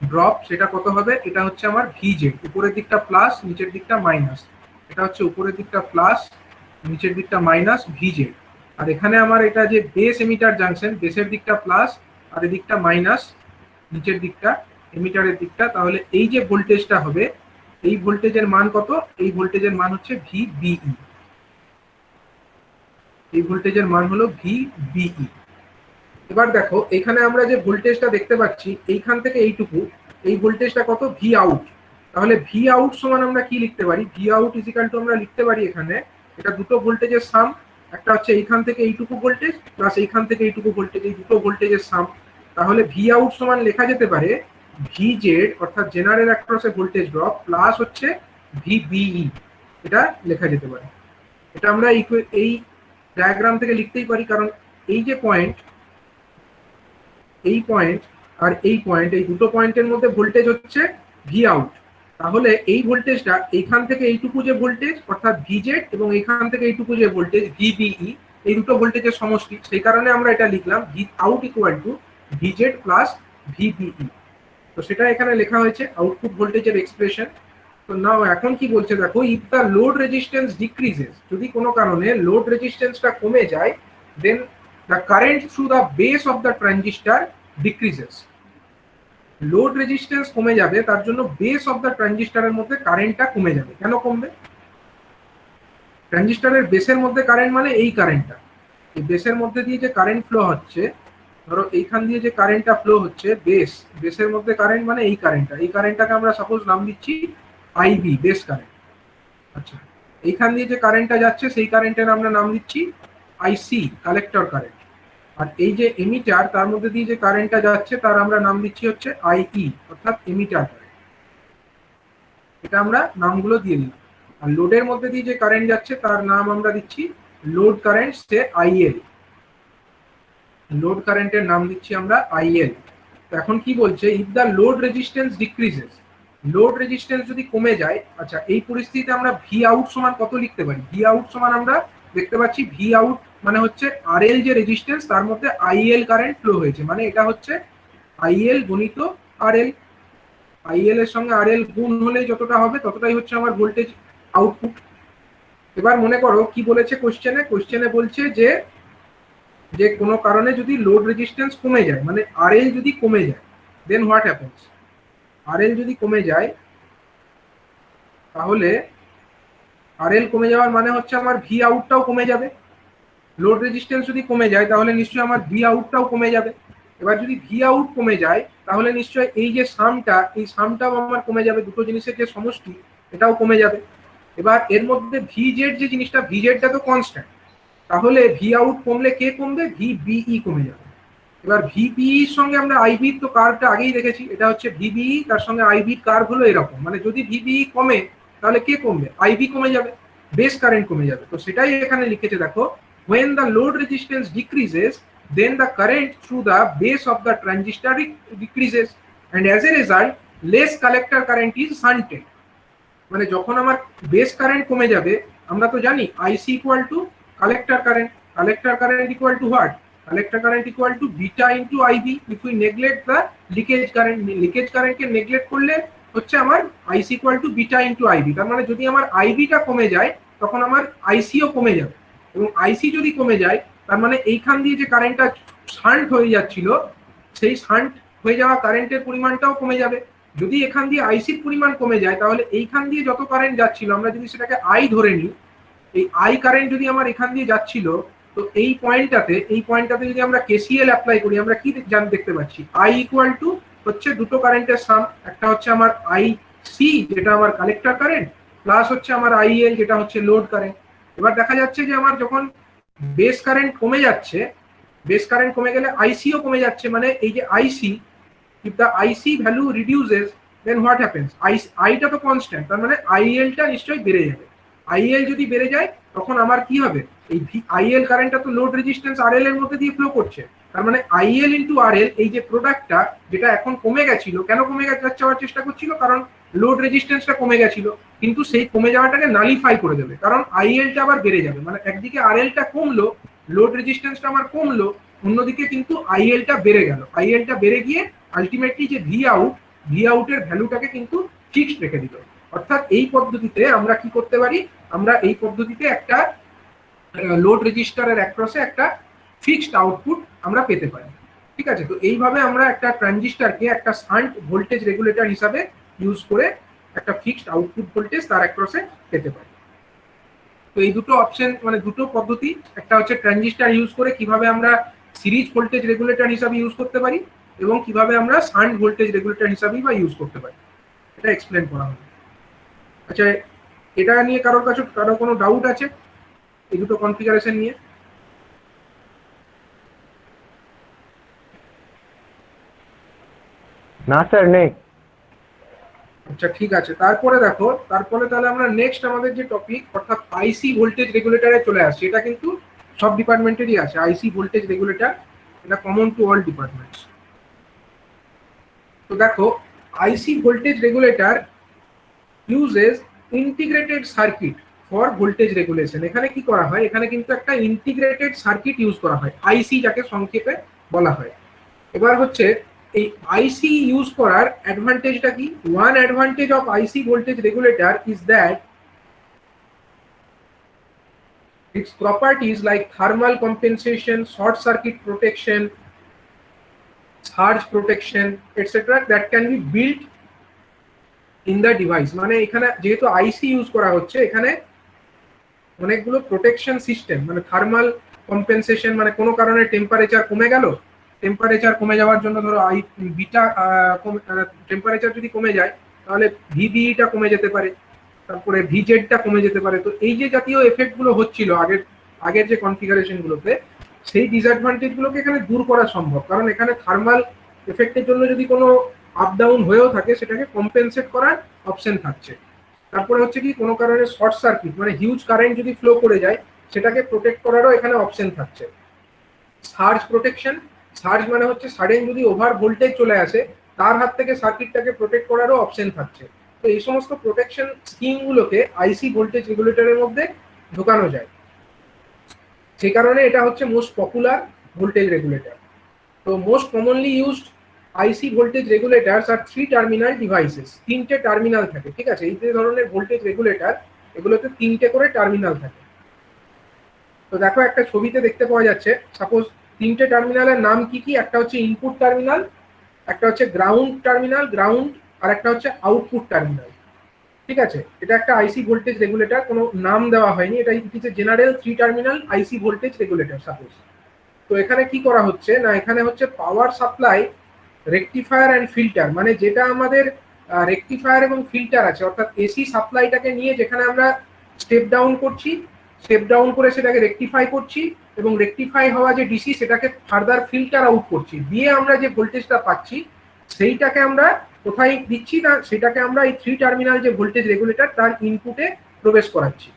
ড্রপ সেটা কত হবে? এটা হচ্ছে আমার ভিজেড, উপরের দিকটা প্লাস নিচের দিকটা মাইনাস। এটা হচ্ছে উপরের দিকটা প্লাস নিচের দিকটা মাইনাস ভিজেড। আর এখানে আমার এটা যে বেস এমিটার জাংশন, বেসের দিকটা প্লাস আর এদিকটা মাইনাস নিচের দিকটা এমিটারের দিকটা। তাহলে এই যে ভোল্টেজটা হবে, এই ভোল্টেজের মান কত? এই ভোল্টেজের মান হচ্ছে ভিবিই। এই ভোল্টেজের মান হলো ভিবিই। এবার দেখো এখানে আমরা যে ভোল্টেজটা দেখতে পাচ্ছি এইখান থেকে এইটুকু, এই ভোল্টেজটা কত? V out. তাহলে ভি আউট সমান আমরা কি লিখতে পারি? ভি আউট ইজিক্যাল টু আমরা লিখতে পারি এখানে এটা দুটো ভোল্টেজের সাম। একটা হচ্ছে এইখান থেকে এইটুকু ভোল্টেজ প্লাস এইখান থেকে এইটুকু ভোল্টেজ, এই দুটো ভোল্টেজের সাম। তাহলে ভি আউট সমান লেখা যেতে পারে ভিজেড অর্থাৎ জেনারেল অ্যাক্রসে ভোল্টেজ ড্রপ প্লাস হচ্ছে ভিবিই, এটা লেখা যেতে পারে। এটা আমরা এই ডায়াগ্রাম থেকে লিখতেই পারি, কারণ এই যে পয়েন্ট, এই পয়েন্ট আর এই পয়েন্ট, এই দুটো পয়েন্টের মধ্যে ভোল্টেজ হচ্ছে ভি আউট। তাহলে এই ভোল্টেজটা এইখান থেকে এইটুকু যে ভোল্টেজ অর্থাৎ ভিজেড এবং এইখান থেকে এইটুকু যে ভোল্টেজ ভিবিই, এই দুটো ভোল্টেজের সমষ্টি। সেই কারণে আমরা এটা লিখলাম V out equal to ভিজেড plus VBE. তো সেটা এখানে লেখা হয়েছে আউটপুট ভোল্টেজের এক্সপ্রেশন। তো নাও এখন কি বলছে দেখো, if the load resistance decreases, যদি কোনো কারণে লোড রেজিস্ট্যান্সটা কমে যায়, দেন the current through the base of the transistor decreases. Load resistance কমে যাবে, তার জন্য বেস অফ দ্য ট্রানজিস্টরের মধ্যে কারেন্টটা কমে যাবে। কেন কমবে? ট্রানজিস্টরের বেসের মধ্যে কারেন্ট মানে এই কারেন্টটা, এই বেসের মধ্যে দিয়ে যে কারেন্ট ফ্লো হচ্ছে, ধরো এইখান দিয়ে যে কারেন্টটা ফ্লো হচ্ছে বেসের মধ্যে কারেন্ট মানে এই কারেন্টটা, এই কারেন্টটাকে আমরা সাপোজ নাম দিচ্ছি আইবি, বেস কারেন্ট। আচ্ছা, এইখান দিয়ে যে কারেন্টটা যাচ্ছে সেই কারেন্টের আমরা নাম দিচ্ছি আইসি, কালেক্টর কারেন্ট। আর এই যে এমিটার তার মধ্যে দিয়ে যে কারেন্টটা যাচ্ছে তার আমরা নাম দিচ্ছি হচ্ছে আইই অর্থাৎ এমিটার কারেন্ট। এটা আমরা নামগুলো দিয়ে দিলাম। আর লোডের মধ্যে দিয়ে যে কারেন্ট যাচ্ছে তার নাম আমরা দিচ্ছি লোড কারেন্ট, সে আইএল। লোড কারেন্টের নাম দিচ্ছি আমরা আইএল। তো এখন কি বলছে, if the load resistance decreases, load resistance যদি কমে যায়, আচ্ছা এই পরিস্থিতিতে আমরা ভি আউট সমান কত লিখতে পারি? ভি আউট সমান আমরা দেখতে পাচ্ছি ভি আউট মানে হচ্ছে আরএল যে রেজিস্ট্যান্স তার মধ্যে আইএল কারেন্ট ফ্লো হয়েছে, মানে এটা হচ্ছে আইএল গুণিত আরএল। আইএল এর সঙ্গে আরএল গুণ হলে যতটা হবে ততটাই হচ্ছে আমার ভোল্টেজ আউটপুট। এবার মনে করো কি বলেছে কোশ্চেনে বলছে যে কোনো কারণে যদি লোড রেজিস্ট্যান্স কমে যায়, মানে আরএল যদি কমে যায়, দেন হোয়াট হ্যাপেন্স? আরএল যদি কমে যায় তাহলে আরএল কমে যাওয়ার মানে হচ্ছে আমার ভি আউটটাও কমে যাবে। লোড রেজিস্ট্যান্স যদি কমে যায় তাহলে নিশ্চয়ই আমার ভি আউটটাও কমে যাবে। এবার যদি ভি আউট কমে যায় তাহলে নিশ্চয়ই এই যে সামটা, এই সামটাও আমার কমে যাবে, দুটো জিনিসের যে সমষ্টি এটাও কমে যাবে। এবার এর মধ্যে ভিজেড যে জিনিসটা, ভিজেডটা তো কনস্ট্যান্ট, তাহলে ভি আউট কমলে কে কমবে? ভিবিই কমে যাবে। এবার ভিবিইর সঙ্গে আমরা আইবির তো কার্ভটা আগেই দেখেছি, এটা হচ্ছে ভিবিই, তার সঙ্গে আইবির কার্ভ হলো এরকম, মানে যদি ভিবিই কমে তাহলে কে কমবে? আইবি কমে যাবে, বেস কারেন্ট কমে যাবে। তো সেটাই এখানে লিখেছে দেখো, when the load resistance decreases, then the current through the base of the transistor decreases, and as a result less collector current is shunted. মানে যখন আমার বেস কারেন্ট কমে যাবে, আমরা তো জানি IC equal to collector current, collector current equal to what? Collector current equal to beta into IB if we neglect the leakage current. Leakage কারেন্টকে neglect করলে হচ্ছে আমার IC equal to beta into IB. তার মানে যদি আমার আইবিটা কমে যায় তখন আমার আইসিও কমে যাবে, এবং আইসি যদি কমে যায় তার মানে এইখান দিয়ে যে কারেন্টটা শান্ট হয়ে যাচ্ছিল সেই শান্ট হয়ে যাওয়া কারেন্টের পরিমাণটাও কমে যাবে। যদি এখান দিয়ে আইসির পরিমাণ কমে যায় তাহলে এইখান দিয়ে যত কারেন্ট যাচ্ছিল আমরা যদি সেটাকে আই ধরে নিই, এই আই কারেন্ট যদি আমার এখান দিয়ে যাচ্ছিল, তো এই পয়েন্টটাতে যদি আমরা কেসিএল অ্যাপ্লাই করি, আমরা কি দেখতে পাচ্ছি, আই ইকুয়াল টু হচ্ছে দুটো কারেন্টের সাম, একটা হচ্ছে আমার আই সি যেটা আমার কালেক্টর কারেন্ট, প্লাস হচ্ছে আমার আইএল যেটা হচ্ছে লোড কারেন্ট। এবার দেখা যাচ্ছে যে আমার যখন বেস কারেন্ট কমে যাচ্ছে, বেস কারেন্ট কমে গেলে আইসিও কমে যাচ্ছে, মানে এই যে আইসি, if the IC value reduces then what happens, আইটা তো কনস্ট্যান্ট, তার মানে আইএলটা নিশ্চয়ই বেড়ে যাবে। আইএল যদি বেড়ে যায় তখন আমার কি হবে, এই আইএল কারেন্টটা তো লোড রেজিস্ট্যান্স আরএল এর মধ্যে দিয়ে ফ্লো করছে, তার মানে আইএল ইনটু আরএল, এই যে প্রোডাক্টটা যেটা এখন কমে গেছিল, কেন কমে যাওয়ার চেষ্টা করছিল, কারণ লোড রেজিস্ট্যান্সটা কমে গেছিল, কিন্তু সেই কমে যাওয়াটাকে নালিফাই করে দেবে, কারণ আইএলটা আবার বেড়ে যাবে, মানে একদিকে আরএলটা কমলো, লোড রেজিস্ট্যান্সটা আমার কমলো, অন্যদিকে কিন্তু আইএলটা বেড়ে গেল, আইএলটা বেড়ে গিয়ে আলটিমেটলি যে ভি আউটের ভ্যালুটাকে কিন্তু ফিক্সড রেখে দিল। অর্থাৎ এই পদ্ধতিতে আমরা কি করতে পারি, আমরা এই পদ্ধতিতে একটা লোড রেজিস্টারের অ্যাক্রসে একটা ফিক্সড আউটপুট আমরা পেতে পারি। ঠিক আছে, তো এইভাবে আমরা একটা ট্রানজিস্টরকে একটা শান্ট ভোল্টেজ রেগুলেটর হিসাবে ইউজ করে একটা ফিক্সড আউটপুট ভোল্টেজ তার অ্যাক্রসে পেতে পারি। তো এই দুটো অপশন, মানে দুটো পদ্ধতি, একটা হচ্ছে ট্রানজিস্টর ইউজ করে কিভাবে আমরা সিরিজ ভোল্টেজ রেগুলেটর হিসাবে ইউজ করতে পারি, এবং কিভাবে আমরা শান্ট ভোল্টেজ রেগুলেটর হিসাবেই বা ইউজ করতে পারি, এটা এক্সপ্লেন করা হবে। আচ্ছা, এটা নিয়ে কারো কোনো ডাউট আছে এই দুটো কনফিগারেশন নিয়ে? না স্যার, নেই। আচ্ছা ঠিক আছে, তারপরে দেখো, তারপরে তাহলে আমরা নেক্সট আমাদের যে টপিক অর্থাৎ আইসি ভোল্টেজ রেগুলেটরে চলে আসছে। এটা কিন্তু সব ডিপার্টমেন্টেরই আছে আইসি ভোল্টেজ রেগুলেটর, এটা কমন টু অল ডিপার্টমেন্টস। তো দেখো, IC voltage regulator uses integrated circuit for voltage regulation. এখানে কি করা হয়, এখানে কিন্তু একটা ইন্টিগ্রেটেড সার্কিট ইউজ করা হয়, আইসি যাকে সংক্ষেপে বলা হয়। এবার হচ্ছে এই আইসি ইউজ করার অ্যাডভান্টেজটা কি? One advantage of IC voltage regulator is that its properties like thermal compensation, short circuit protection, surge protection, etc. that can be built in the device. মানে এখানে যেহেতু আইসি ইউজ করা হচ্ছে, এখানে অনেকগুলো প্রোটেকশন সিস্টেম, মানে থার্মাল কম্পেনসেশন, মানে কোনো কারণে টেম্পারেচার কমে গেল, টেম্পারেচার কমে যাওয়ার জন্য ধরো বিটা টেম্পারেচার যদি কমে যায় তাহলে ভিবিইটা কমে যেতে পারে, তারপরে ভিজেডটা কমে যেতে পারে। তো এই যে জাতীয় এফেক্টগুলো হচ্ছিল আগের যে কনফিগারেশনগুলোতে, সেই ডিসঅ্যাডভান্টেজগুলোকে এখানে দূর করা সম্ভব, কারণ এখানে থার্মাল এফেক্টের জন্য যদি কোনো আপ ডাউন হয়েও থাকে সেটাকে কম্পেনসেট করার অপশন থাকছে। তারপরে হচ্ছে কি, কোনো কারণে শর্ট সার্কিট মানে হিউজ কারেন্ট যদি ফ্লো করে যায় সেটাকে প্রোটেক্ট করারও এখানে অপশন থাকছে। সার্জ প্রোটেকশন, সার্জ মানে হচ্ছে সাডেন যদি ওভার ভোল্টেজ চলে আসে তার হাত থেকে সার্কিটটাকে প্রোটেক্ট করারও অপশন থাকছে। তো এই সমস্ত প্রোটেকশন স্কিমগুলোকে আইসি ভোল্টেজ রেগুলেটরের মধ্যে ঢোকানো যায়, সেই কারণে এটা হচ্ছে মোস্ট পপুলার ভোল্টেজ রেগুলেটর। তো মোস্ট কমনলি ইউজড আইসি ভোল্টেজ রেগুলেটরস আর 3 টার্মিনাল ডিভাইসেস। 3টে টার্মিনাল থাকে, ঠিক আছে, এই যে ধরনের ভোল্টেজ রেগুলেটর এগুলোতে 3টে করে টার্মিনাল থাকে। তো দেখো একটা ছবিতে দেখতে পাওয়া যাচ্ছে, সাপোজ 3টে টার্মিনালের নাম কি কি, একটা হচ্ছে ইনপুট টার্মিনাল, একটা হচ্ছে গ্রাউন্ড টার্মিনাল, আর একটা হচ্ছে আউটপুট টার্মিনাল। ঠিক আছে, এটা একটা আইসি ভোল্টেজ রেগুলেটর, কোনো নাম দেওয়া হয়নি, এটা হচ্ছে জেনারেল 3 টার্মিনাল আইসি ভোল্টেজ রেগুলেটর সাপোজ। তো এখানে কি করা হচ্ছে না, এখানে হচ্ছে power supply, rectifier and filter, মানে যেটা আমাদের রেকটিফায়ার এবং ফিল্টার আছে, অর্থাৎ এসি সাপ্লাইটাকে নিয়ে যেখানে আমরা স্টেপ ডাউন করছি, স্টেপ ডাউন করে সেটাকে রেকটিফাই করছি, এবং রেকটিফাই হওয়া যে ডিসি সেটাকে ফার্দার ফিল্টার আউট করছি, দিয়ে আমরা যে ভোল্টেজটা পাচ্ছি সেইটাকে আমরা কোথায় দিচ্ছি না, সেটাকে আমরা এই 3 টার্মিনাল যে ভোল্টেজ রেগুলেটর তার ইনপুটে প্রবেশ করাচ্ছি।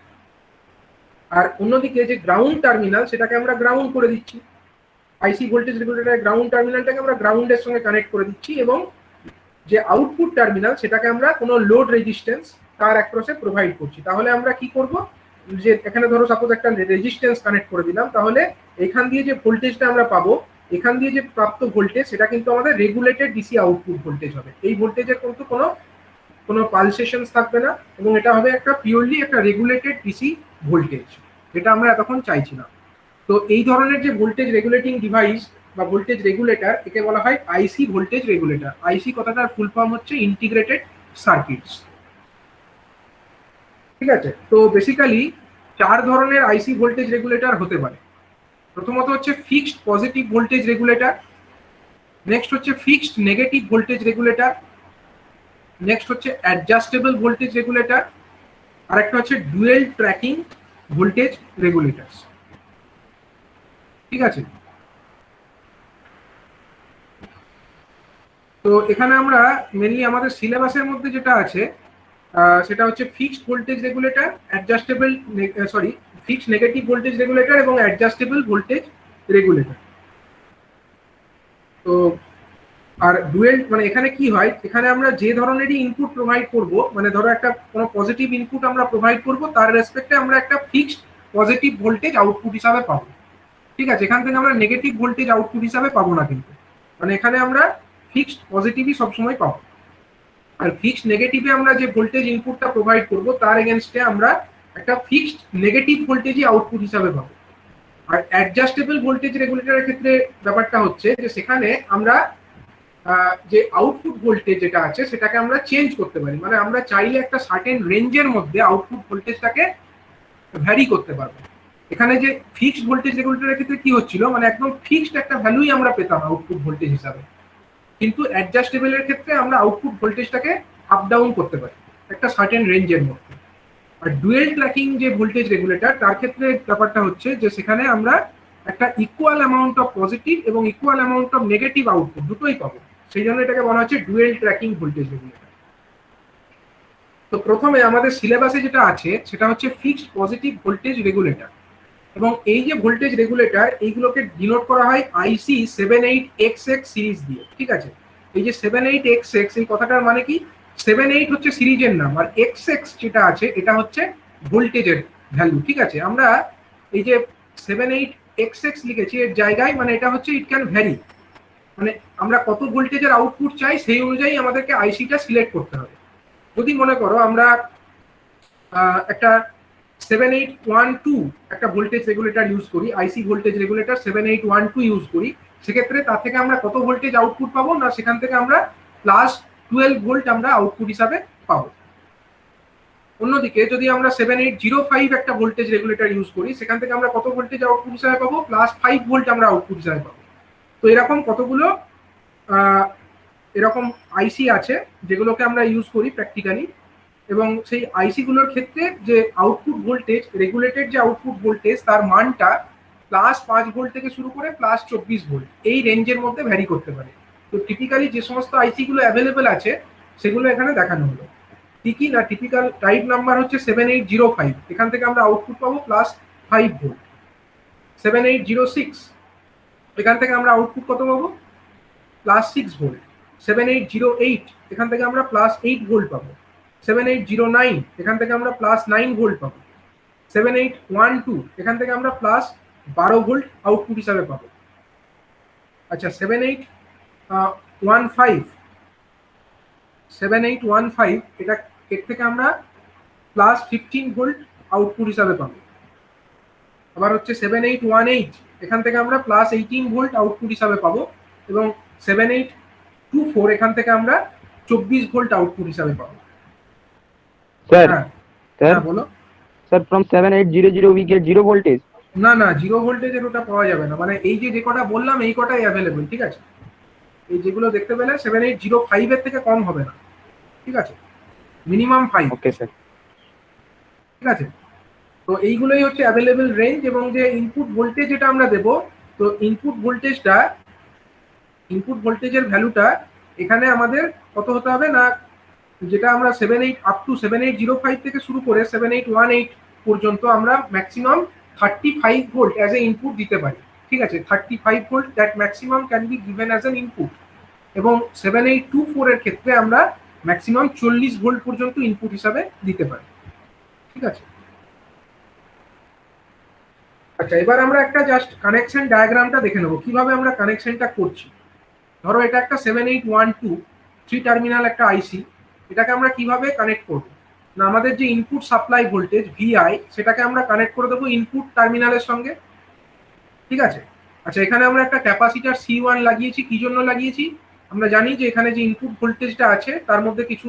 আর অন্যদিকে যে গ্রাউন্ড টার্মিনাল সেটাকে আমরা গ্রাউন্ড করে দিচ্ছি, আইসি ভোল্টেজ রেগুলেটরের গ্রাউন্ড টার্মিনালটাকে আমরা গ্রাউন্ডের সঙ্গে কানেক্ট করে দিচ্ছি, এবং যে আউটপুট টার্মিনাল সেটাকে আমরা কোনো লোড রেজিস্ট্যান্স তার অ্যাক্রসে প্রোভাইড করছি। তাহলে আমরা কি করব, যে এখানে ধরো সাপোজ একটা রেজিস্ট্যান্স কানেক্ট করে দিলাম, তাহলে এখান দিয়ে যে ভোল্টেজটা আমরা পাবো, এখান দিয়ে যে প্রাপ্ত ভোল্টেজ সেটা কিন্তু আমাদের রেগুলেটেড ডিসি আউটপুট ভোল্টেজ হবে। এই ভোল্টেজের কিন্তু কোনো পালসেশন থাকবে না, এবং এটা হবে একটা পিওরলি একটা রেগুলেটেড ডিসি ভোল্টেজ, যেটা আমরা এতক্ষণ চাইছি না। তো এই ধরনের যে ভোল্টেজ রেগুলেটিং ডিভাইস বা ভোল্টেজ রেগুলেটর, একে বলা হয় আইসি ভোল্টেজ রেগুলেটর। আইসি কথাটার ফুল ফর্ম হচ্ছে ইন্টিগ্রেটেড সার্কিটস। ঠিক আছে, তো বেসিক্যালি চার ধরনের আইসি ভোল্টেজ রেগুলেটর হতে পারে। প্রথমত হচ্ছে fixed positive voltage regulator, next হচ্ছে fixed negative voltage regulator, next হচ্ছে অ্যাডজাস্টেবল ভোল্টেজ রেগুলেটর, আর একটা হচ্ছে ডুয়েল ট্র্যাকিং ভোল্টেজ রেগুলেটরস। ঠিক আছে, তো এখানে আমরা মেনলি আমাদের সিলেবাসের মধ্যে যেটা আছে সেটা হচ্ছে fixed voltage regulator, adjustable fixed negative voltage regulator এবং অ্যাডজাস্টেবল ভোল্টেজ রেগুলেটর। তো আর ডুয়েল মানে এখানে কি হয়, এখানে আমরা যে ধরনেরই ইনপুট প্রোভাইড করব, মানে ধরো একটা কোনো পজিটিভ ইনপুট আমরা প্রোভাইড করব, তার রেসপেক্টে আমরা একটা ফিক্সড পজিটিভ ভোল্টেজ আউটপুট হিসাবে পাবো। ঠিক আছে, এখান থেকে আমরা নেগেটিভ ভোল্টেজ আউটপুট হিসাবে পাবো না, কিন্তু মানে এখানে আমরা ফিক্সড পজিটিভই সবসময় পাবো। আর ফিক্সড নেগেটিভে আমরা যে ভোল্টেজ ইনপুটটা প্রোভাইড করব তার এগেনস্টে আমরা একটা ফিক্সড নেগেটিভ ভোল্টেজই আউটপুট হিসাবে পাবো। আর অ্যাডজাস্টেবল ভোল্টেজ রেগুলেটরের ক্ষেত্রে ব্যাপারটা হচ্ছে যে সেখানে আমরা যে আউটপুট ভোল্টেজ যেটা আছে সেটাকে আমরা চেঞ্জ করতে পারি, মানে আমরা চাইলে একটা সার্টেন রেঞ্জের মধ্যে আউটপুট ভোল্টেজটাকে ভ্যারি করতে পারবো। এখানে যে ফিক্সড ভোল্টেজ রেগুলেটরের ক্ষেত্রে কি হচ্ছিল, মানে একদম ফিক্সড একটা ভ্যালুই আমরা পেতাম আউটপুট ভোল্টেজ হিসাবে, কিন্তু অ্যাডজাস্টেবলের ক্ষেত্রে আমরা আউটপুট ভোল্টেজটাকে আপ ডাউন করতে পারি একটা সার্টেন রেঞ্জের মধ্যে। আর ডুয়েল ট্র্যাকিং যে ভোল্টেজ রেগুলেটর তার ক্ষেত্রে ব্যাপারটা হচ্ছে যে সেখানে আমরা একটা ইকুয়াল অ্যামাউন্ট অফ পজিটিভ এবং equal amount of negative output দুটোই পাবো, সেই জন্য এটাকে বলা হচ্ছে ডুয়েল ট্র্যাকিং ভোল্টেজ রেগুলেটর। তো প্রথমে আমাদের সিলেবাসে যেটা আছে সেটা হচ্ছে ফিক্সড পজিটিভ ভোল্টেজ রেগুলেটর, এবং এই যে ভোল্টেজ রেগুলেটর এইগুলোকে ডিনোট করা হয় আইসি 78XX সিরিজ দিয়ে। ঠিক আছে, এই যে 78XX এই কথাটার মানে কি, 78 হচ্ছে সিরিজের নাম, আর XX যেটা আছে এটা হচ্ছে ভোল্টেজের ভ্যালু। ঠিক আছে, আমরা এই যে 78XX লিখেছি এর জায়গায়, মানে এটা হচ্ছে ইট ক্যান ভ্যারি, মানে আমরা কত ভোল্টেজের আউটপুট চাই সেই অনুযায়ী আমাদেরকে আইসিটা সিলেক্ট করতে হবে। যদি মনে করো আমরা একটা 7812 একটা ভোল্টেজ রেগুলেটর ইউজ করি, আইসি ভোল্টেজ রেগুলেটর 7812 ইউজ করি, সেক্ষেত্রে তার থেকে আমরা কত ভোল্টেজ আউটপুট পাবো না, সেখান থেকে আমরা +12 ভোল্ট আমরা আউটপুট হিসাবে পাবো। অন্যদিকে যদি আমরা 7805 একটা ভোল্টেজ রেগুলেটর ইউজ করি, সেখান থেকে আমরা কত ভোল্টেজ আউটপুট হিসাবে পাবো, +5 ভোল্ট আমরা আউটপুট হিসাবে পাবো। তো এরকম কতগুলো এরকম আইসি আছে যেগুলোকে আমরা ইউজ করি প্র্যাকটিক্যালি, এবং সেই আইসি গুলোর ক্ষেত্রে যে আউটপুট ভোল্টেজ রেগুলেটেড যে আউটপুট ভোল্টেজ তার মানটা +5 ভোল্ট থেকে শুরু করে +24 ভোল্ট এই রেঞ্জের মধ্যে ভ্যারি করতে পারে। তো টিপিক্যালি যে সমস্ত আইসি গুলো অ্যাভেলেবেল আছে সেগুলো এখানে দেখানো হলো। কি না, টিপিক্যাল টাইপ নাম্বার হচ্ছে 7805, এখান থেকে আমরা আউটপুট পাবো +5 ভোল্ট। 7806 এখান থেকে আমরা আউটপুট কত পাবো, +6 ভোল্ট। 7808 এখান থেকে আমরা +8 ভোল্ট পাবো। 7809 এখান থেকে আমরা +9 ভোল্ট পাবো। 7812 এখান থেকে আমরা +12 ভোল্ট আউটপুট হিসাবে পাবো। আচ্ছা, 7815 এটা এর থেকে আমরা +15 ভোল্ট আউটপুট হিসাবে পাবো। আবার হচ্ছে 7818 এখান থেকে আমরা +18 ভোল্ট আউটপুট হিসাবে পাবো, এবং 7824 এখান থেকে আমরা 24 ভোল্ট আউটপুট হিসাবে পাবো। স্যার হ্যাঁ বলো sir, from 7800 we get 0 voltage? না 0 ভোল্টেজের ওটা পাওয়া যাবে না, মানে এই যে কটা বললাম এই কটাই অ্যাভেলেবল। ঠিক আছে, এই যেগুলো দেখতে পেলে 7805 এর থেকে কম হবে না। ঠিক আছে, মিনিমাম 5। Okay sir. ঠিক আছে, তো এইগুলোই হচ্ছে অ্যাভেলেবল রেঞ্জ, এবং যে ইনপুট ভোল্টেজ যেটা আমরা দেব, তো ইনপুট ভোল্টেজের ভ্যালুটা এখানে আমাদের কত হতে হবে না, যেটা আমরা 7805 থেকে শুরু করে 7818 পর্যন্ত আমরা maximum 35 volt as a input দিতে পারি। ঠিক আছে, 35 volt that maximum can be given as an input, এবং 7824 এর ক্ষেত্রে আমরা ম্যাক্সিমাম 40 ভোল্ট পর্যন্ত ইনপুট হিসাবে দিতে পারি। ঠিক আছে, আচ্ছা এবার আমরা একটা জাস্ট কানেকশন ডায়াগ্রামটা দেখে নেবো কিভাবে আমরা কানেকশনটা করছি। ধরো এটা একটা 7812 3 টার্মিনাল একটা আইসি, এটাকে আমরা কিভাবে কানেক্ট করব না, আমাদের যে ইনপুট সাপ্লাই ভোল্টেজ ভিআই সেটাকে আমরা কানেক্ট করে দেবো ইনপুট টার্মিনালের সঙ্গে। ঠিক আছে, আচ্ছা এখানে আমরা একটা ক্যাপাসিটার C1 লাগিয়েছি, কি জন্য লাগিয়েছি, আমরা জানি যে এখানে যে ইনপুট ভোল্টেজটা আছে তার মধ্যে কিছু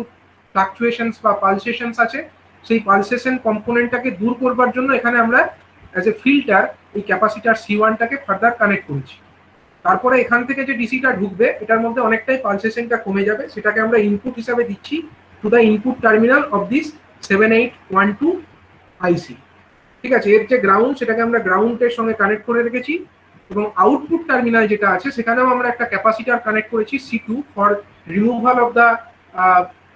ফ্লাকচুয়েশনস বা পালসেশনস আছে, সেই পালসেশন কম্পোনেন্টটাকে দূর করবার জন্য এখানে আমরা অ্যাজ এ ফিল্টার এই ক্যাপাসিটার C1টাকে ফার্দার কানেক্ট করেছি। তারপরে এখান থেকে যে ডিসিটা ঢুকবে এটার মধ্যে অনেকটাই পালসেশনটা কমে যাবে, সেটাকে আমরা ইনপুট হিসাবে দিচ্ছি to the input terminal of this 7812 আইসি। ঠিক আছে, এর যে গ্রাউন্ড সেটাকে আমরা গ্রাউন্ডের সঙ্গে কানেক্ট করে রেখেছি এবং আউটপুট টার্মিনাল যেটা আছে সেখানেও আমরা একটা ক্যাপাসিটার কানেক্ট করেছি C2 for removal of the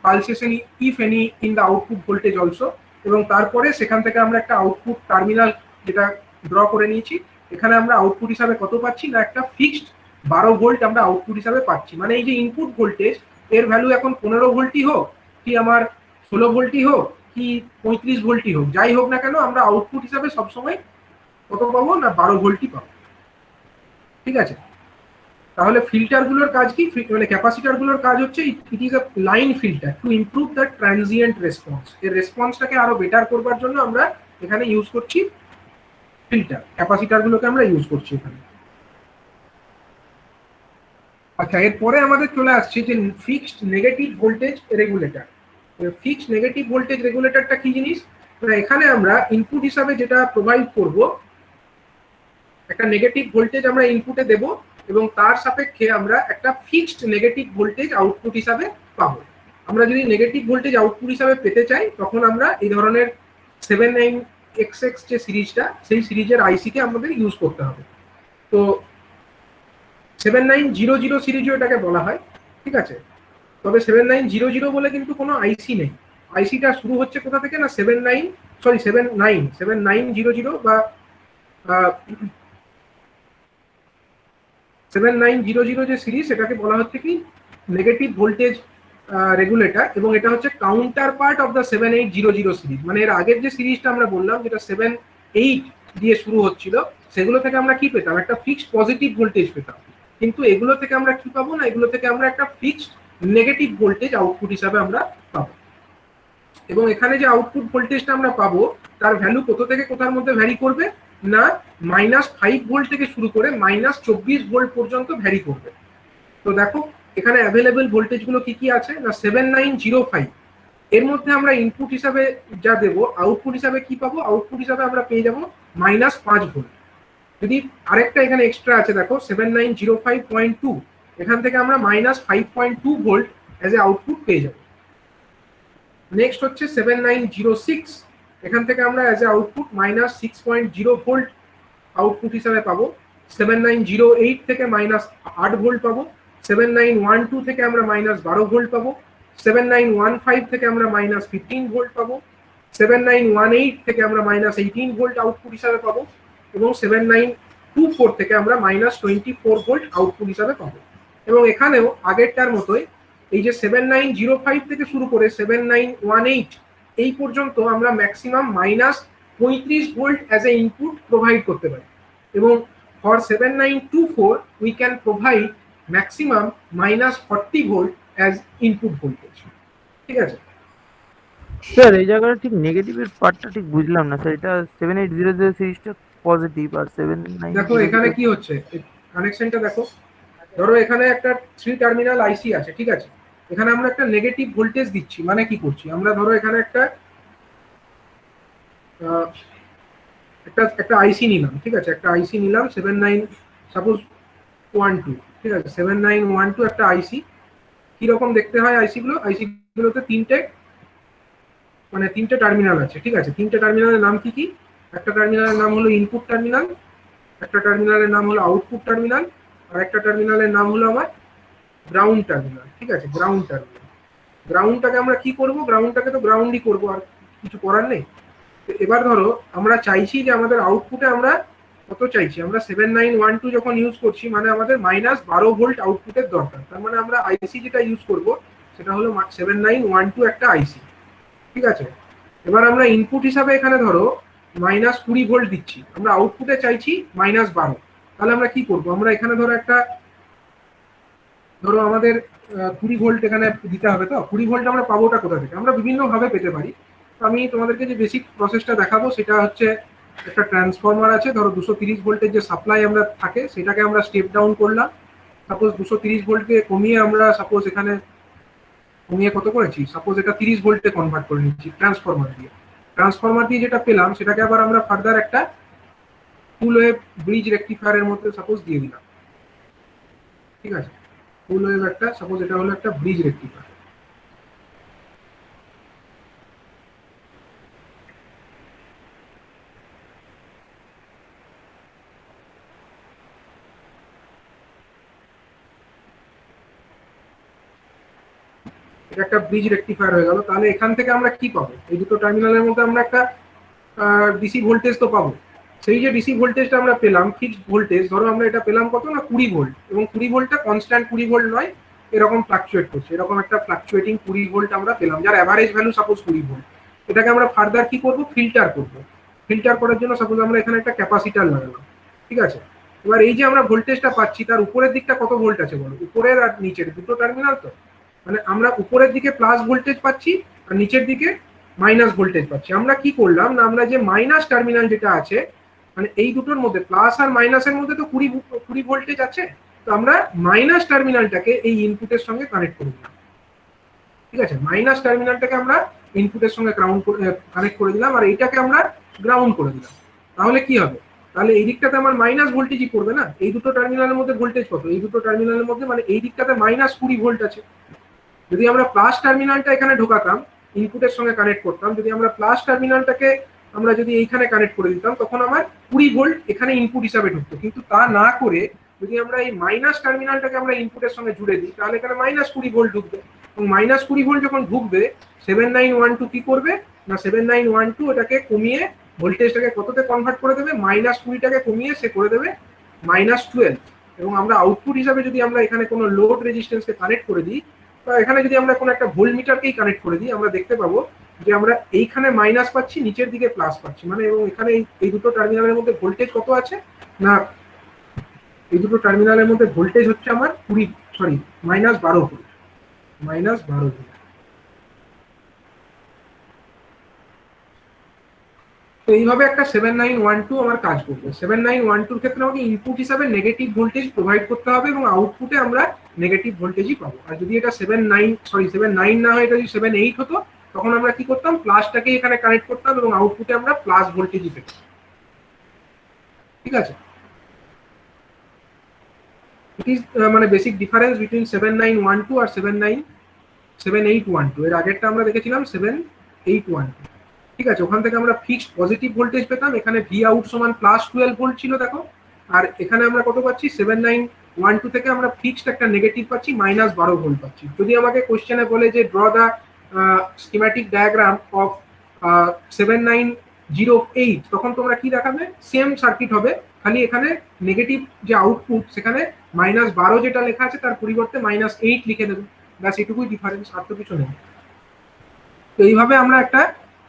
pulsation if any in the output voltage also. এবং তারপরে সেখান থেকে আমরা একটা আউটপুট টার্মিনাল যেটা ড্র করে নিয়েছি, এখানে আমরা আউটপুট হিসাবে কত পাচ্ছি না একটা ফিক্সড 12 ভোল্ট আমরা আউটপুট হিসাবে পাচ্ছি। মানে এই যে ইনপুট ভোল্টেজ এর ভ্যালু এখন 15 ভোল্টই হোক কি আমার 16 ভোল্টই হোক কি 35 ভোল্টই হোক, যাই হোক না কেন আমরা আউটপুট হিসাবে সবসময় কত পাবো না 12 ভোল্টই পাবো। ঠিক আছে, তাহলে ফিল্টারগুলোর কাজ কি, মানে ক্যাপাসিটারগুলোর কাজ হচ্ছে it is a line filter to improve the transient response. এর রেসপন্সটাকে আরো বেটার করবার জন্য আমরা এখানে ইউজ করছি ফিল্টার, ক্যাপাসিটারগুলোকে আমরা ইউজ করছি এখানে। আচ্ছা, এরপরে আমাদের চলে আসছে যে fixed negative voltage regulator. Fixed negative voltage রেগুলেটরটা কি জিনিস, এখানে আমরা ইনপুট হিসাবে যেটা প্রোভাইড করব একটা নেগেটিভ ভোল্টেজ আমরা ইনপুটে দেব এবং তার সাপেক্ষে আমরা একটা ফিক্সড নেগেটিভ ভোল্টেজ আউটপুট হিসাবে পাবো। আমরা যদি নেগেটিভ ভোল্টেজ আউটপুট হিসাবে পেতে চাই তখন আমরা এই ধরনের 79XX যে সিরিজটা সেই সিরিজের আইসিকে আমাদের ইউজ করতে হবে। তো 7900 সিরিজও এটাকে বলা হয়। ঠিক আছে, তবে 7900 বলে কিন্তু কোনো আইসি নেই। আইসিটা শুরু হচ্ছে কোথা থেকে না 7900 বা 7900 যে সিরিজ সেটাকে বলা হচ্ছে কি নেগেটিভ ভোল্টেজ রেগুলেটর, এবং এটা হচ্ছে counter part of the 7800 series. মানে এর আগের যে সিরিজটা আমরা বললাম যেটা 78 দিয়ে শুরু হচ্ছিল সেগুলো থেকে আমরা কি পেতাম, একটা ফিক্সড পজিটিভ ভোল্টেজ পেতাম, কিন্তু এগুলো থেকে আমরা কি পাবো না, এগুলো থেকে আমরা একটা ফিক্সড নেগেটিভ ভোল্টেজ আউটপুট হিসাবে আমরা পাবো। এবং এখানে যে আউটপুট ভোল্টেজটা আমরা পাবো তার ভ্যালু কত থেকে কোথার মধ্যে ভ্যারি করবে না -5 ভোল্ট থেকে শুরু করে -24 ভোল্ট পর্যন্ত ভ্যারি করবে। তো দেখো এখানে অ্যাভেলেবল ভোল্টেজ গুলো কি কি আছে না 7905, এর মধ্যে আমরা ইনপুট হিসাবে যা দেবো আউটপুট হিসাবে কি পাবো, আউটপুট হিসাবে আমরা পেয়ে যাবো -5 ভোল্ট। যদি আরেকটা এখানে এক্সট্রা আছে দেখো 7905.2, এখান থেকে আমরা -5.2 ভোল্ট অ্যাজ এ আউটপুট পেয়ে যাবো। নেক্সট হচ্ছে 7906, এখান থেকে আমরা as a output -6.0 volt output হিসাবে পাবো। 7908 থেকে -8 ভোল্ট পাবো। 7912 থেকে আমরা -12 ভোল্ট পাবো। 7915 থেকে আমরা -15 ভোল্ট পাবো। 7918 থেকে আমরা -18 ভোল্ট আউটপুট হিসাবে পাবো এবং 7924 থেকে আমরা -24 ভোল্ট আউটপুট হিসাবে পাবো। এবং এখানেও আগেরটার মতোই এই যে 7905 থেকে শুরু করে 7918 এই পর্যন্ত আমরা maximum -35 volt as a input provide করতে পারি, এবং for 7924 we can provide maximum -40 volt as input voltage. ঠিক আছে স্যার, এই জায়গাটা ঠিক নেগেটিভের পার্টটা ঠিক বুঝলাম না স্যার। এটা 7800 সিরিজটা পজিটিভ আর 79 দেখো এখানে কি হচ্ছে কানেকশনটা দেখো, ধরো এখানে একটা 3 টার্মিনাল আইসি আছে। ঠিক আছে, এখানে আমরা একটা নেগেটিভ ভোল্টেজ দিচ্ছি, মানে কি করছি আমরা, ধরো এখানে একটা আইসি নিলাম। ঠিক আছে, একটা আইসি নিলাম 7912। ঠিক আছে, 7912 একটা আইসি। কিরকম দেখতে হয় আইসি গুলোতে তিনটে টার্মিনাল আছে। ঠিক আছে, তিনটে টার্মিনালের নাম কি কি, একটা টার্মিনালের নাম হলো ইনপুট টার্মিনাল, একটা টার্মিনালের নাম হলো আউটপুট টার্মিনাল, আর একটা টার্মিনালের নাম হলো আমার গ্রাউন্ড টার্মিনাল। ঠিক আছে, গ্রাউন্ডটাকে আমরা কি করব, গ্রাউন্ডটাকে তো গ্রাউন্ডই করবো, আর কিছু করার নেই। এবার ধরো আমরা চাইছি যে আমাদের আউটপুটে আমরা কত চাইছি, আমরা 7912 যখন ইউজ করছি মানে আমাদের -12 ভোল্ট আউটপুটের দরকার। তার মানে আমরা আইসি যেটা ইউজ করব সেটা হলো 7912 একটা আইসি। ঠিক আছে, এবার আমরা ইনপুট হিসাবে এখানে ধরো -20 ভোল্ট দিচ্ছি, আমরা আউটপুটে চাইছি -12। তাহলে আমরা কি করব, আমরা এখানে ধরো আমাদের 20 ভোল্ট এখানে দিতে হবে। তো 20 ভোল্ট আমরা পাবোটা কোথা থেকে, আমরা বিভিন্ন ভাবে পেতে পারি। আমি তোমাদেরকে যে বেসিক প্রসেসটা দেখাবো সেটা হচ্ছে একটা ট্রান্সফরমার আছে, ধরো 230 ভোল্টের যে সাপ্লাই আমরা থাকে সেটাকে আমরা স্টেপ ডাউন করলাম। সাপোজ 230 ভোল্টকে কমিয়ে আমরা সাপোজ এখানে কমিয়ে কত করেছি, সাপোজ এটা 30 ভোল্টে কনভার্ট করে নিচ্ছি ট্রান্সফরমার দিয়ে যেটা পেলাম সেটাকে আবার আমরা ফার্দার একটা ফুল ওয়েভ ব্রিজ রেকটিফায়ারের মধ্যে সাপোজ দিয়ে দিলাম। ঠিক আছে, ফুল ওয়েভ একটা, সাপোজ এটা হলো একটা ব্রিজ রেকটিফায়ার। এটা একটা ব্রিজ রেকটিফায়ার হয়ে গেল। তাহলে এখান থেকে আমরা কি পাবো, এই দুটো টার্মিনালের মধ্যে আমরা একটা ডিসি ভোল্টেজ তো পাবো। সেই যে ডিসি ভোল্টেজটা আমরা পেলাম, ফিক্সড ভোল্টেজ, ধরো আমরা এটা পেলাম কত না 20 ভোল্ট, এবং 20 ভোল্টটা কনস্ট্যান্ট 20 ভোল্ট নয়, এরকম ফ্লাকচুয়েট করছে, এরকম একটা ফ্লাকচুয়েটিং 20 ভোল্ট আমরা পেলাম, যার অ্যাভারেজ ভ্যালু সাপোজ 20 ভোল্ট। এটাকে আমরা ফার্দার কি করব, ফিল্টার করব। ফিল্টার করার জন্য সাপোজ আমরা এখানে একটা ক্যাপাসিটার লাগালাম। ঠিক আছে, এবার এই যে আমরা ভোল্টেজটা পাচ্ছি তার উপরের দিকটা কত ভোল্ট আছে বলো, উপরের আর নিচের দুটো টার্মিনাল তো, মানে আমরা উপরের দিকে প্লাস ভোল্টেজ পাচ্ছি আর নিচের দিকে মাইনাস ভোল্টেজ পাচ্ছি। আমরা কি করলাম না, আমরা যে মাইনাস টার্মিনাল যেটা আছে, মানে এই দুটোর মধ্যে প্লাস আর মাইনাসের মধ্যে তো 20 ভোল্টেজ আছে, তো আমরা মাইনাস টার্মিনালটাকে এই ইনপুটের সঙ্গে কানেক্ট করে দিলাম। ঠিক আছে, মাইনাস টার্মিনালটাকে আমরা ইনপুটের সঙ্গে কানেক্ট করে দিলাম, আর এইটাকে আমরা গ্রাউন্ড করে দিলাম। তাহলে কি হবে, তাহলে এই দিকটাতে আমার মাইনাস ভোল্টেজই পড়বে না। এই দুটো টার্মিনালের মধ্যে ভোল্টেজ কত, এই দুটো টার্মিনালের মধ্যে মানে এই দিকটাতে মাইনাস 20 ভোল্ট আছে। যদি আমরা প্লাস টার্মিনালটা এখানে ঢোকাতাম, ইনপুটের সঙ্গে কানেক্ট করতাম, যদি আমরা প্লাস টার্মিনালটাকে আমরা যদি এইখানে কানেক্ট করে দিতাম, তখন আমার 20 ভোল্ট এখানে ইনপুট হিসাবে ঢুকতো। কিন্তু তা না করে যদি আমরা এই মাইনাস টার্মিনালটাকে আমরা ইনপুটের সঙ্গে জুড়ে দিই, তাহলে এখানে মাইনাস 20 ভোল্ট ঢুকবে, এবং মাইনাস 20 ভোল্ট যখন ঢুকবে 7912 কি করবে না, 7912 এটাকে কমিয়ে ভোল্টেজটাকে কততে কনভার্ট করে দেবে, মাইনাস 20টাকে কমিয়ে সে করে দেবে -12। এবং আমরা আউটপুট হিসাবে যদি আমরা এখানে কোনো লোড রেজিস্ট্যান্সকে কানেক্ট করে দিই, বা এখানে যদি আমরা কোনো একটা ভোল্ট মিটারকেই কানেক্ট করে দিই, আমরা দেখতে পাবো যে আমরা এইখানে মাইনাস পাচ্ছি, নিচের দিকে প্লাস পাচ্ছি, মানে এবং এখানে এই দুটো টার্মিনালের মধ্যে ভোল্টেজ কত আছে না, এই দুটো টার্মিনালের মধ্যে ভোল্টেজ হচ্ছে আমার -12 ভোল্ট, -12 ভোল্ট। তো এইভাবে একটা 7912 আমার কাজ করবে। 7912 ক্ষেত্রে আমাকে ইনপুট হিসাবে নেগেটিভ ভোল্টেজ প্রোভাইড করতে হবে, এবং আউটপুটে আমরা নেগেটিভ ভোল্টেজই পাবো। আর যদি এটা 79 না হয়, এটা যদি 78 হতো, তখন আমরা কি করতাম, প্লাসটাকে এখানে কানেক্ট করতাম এবং আউটপুটে আমরা প্লাস ভোল্টেজই পেতাম। ঠিক আছে, ইট ইজ মানে বেসিক ডিফারেন্স বিটুইন 7912 আর 7812। এর আগেরটা আমরা দেখেছিলাম 7812। ঠিক আছে, ওখান থেকে আমরা ফিক্সড পজিটিভ ভোল্টেজ পেতাম, এখানে ভি আউট সমান +12 ভোল্ট ছিল দেখো, আর এখানে আমরা কত পাচ্ছি, 7912 থেকে আমরা ফিক্সড একটা নেগেটিভ পাচ্ছি, -12 ভোল্ট পাচ্ছি। যদি আমাকে কোশ্চেনে বলে যে draw the schematic diagram of 7908, তখন তোমরা কি দেখাবে, সেম সার্কিট হবে, খালি এখানে নেগেটিভ যে আউটপুট সেখানে -12 যেটা লেখা আছে তার পরিবর্তে -8 লিখে দেবে, ব্যাস এটুকুই ডিফারেন্স, আর তো কিছু নেই। তো এইভাবে আমরা একটা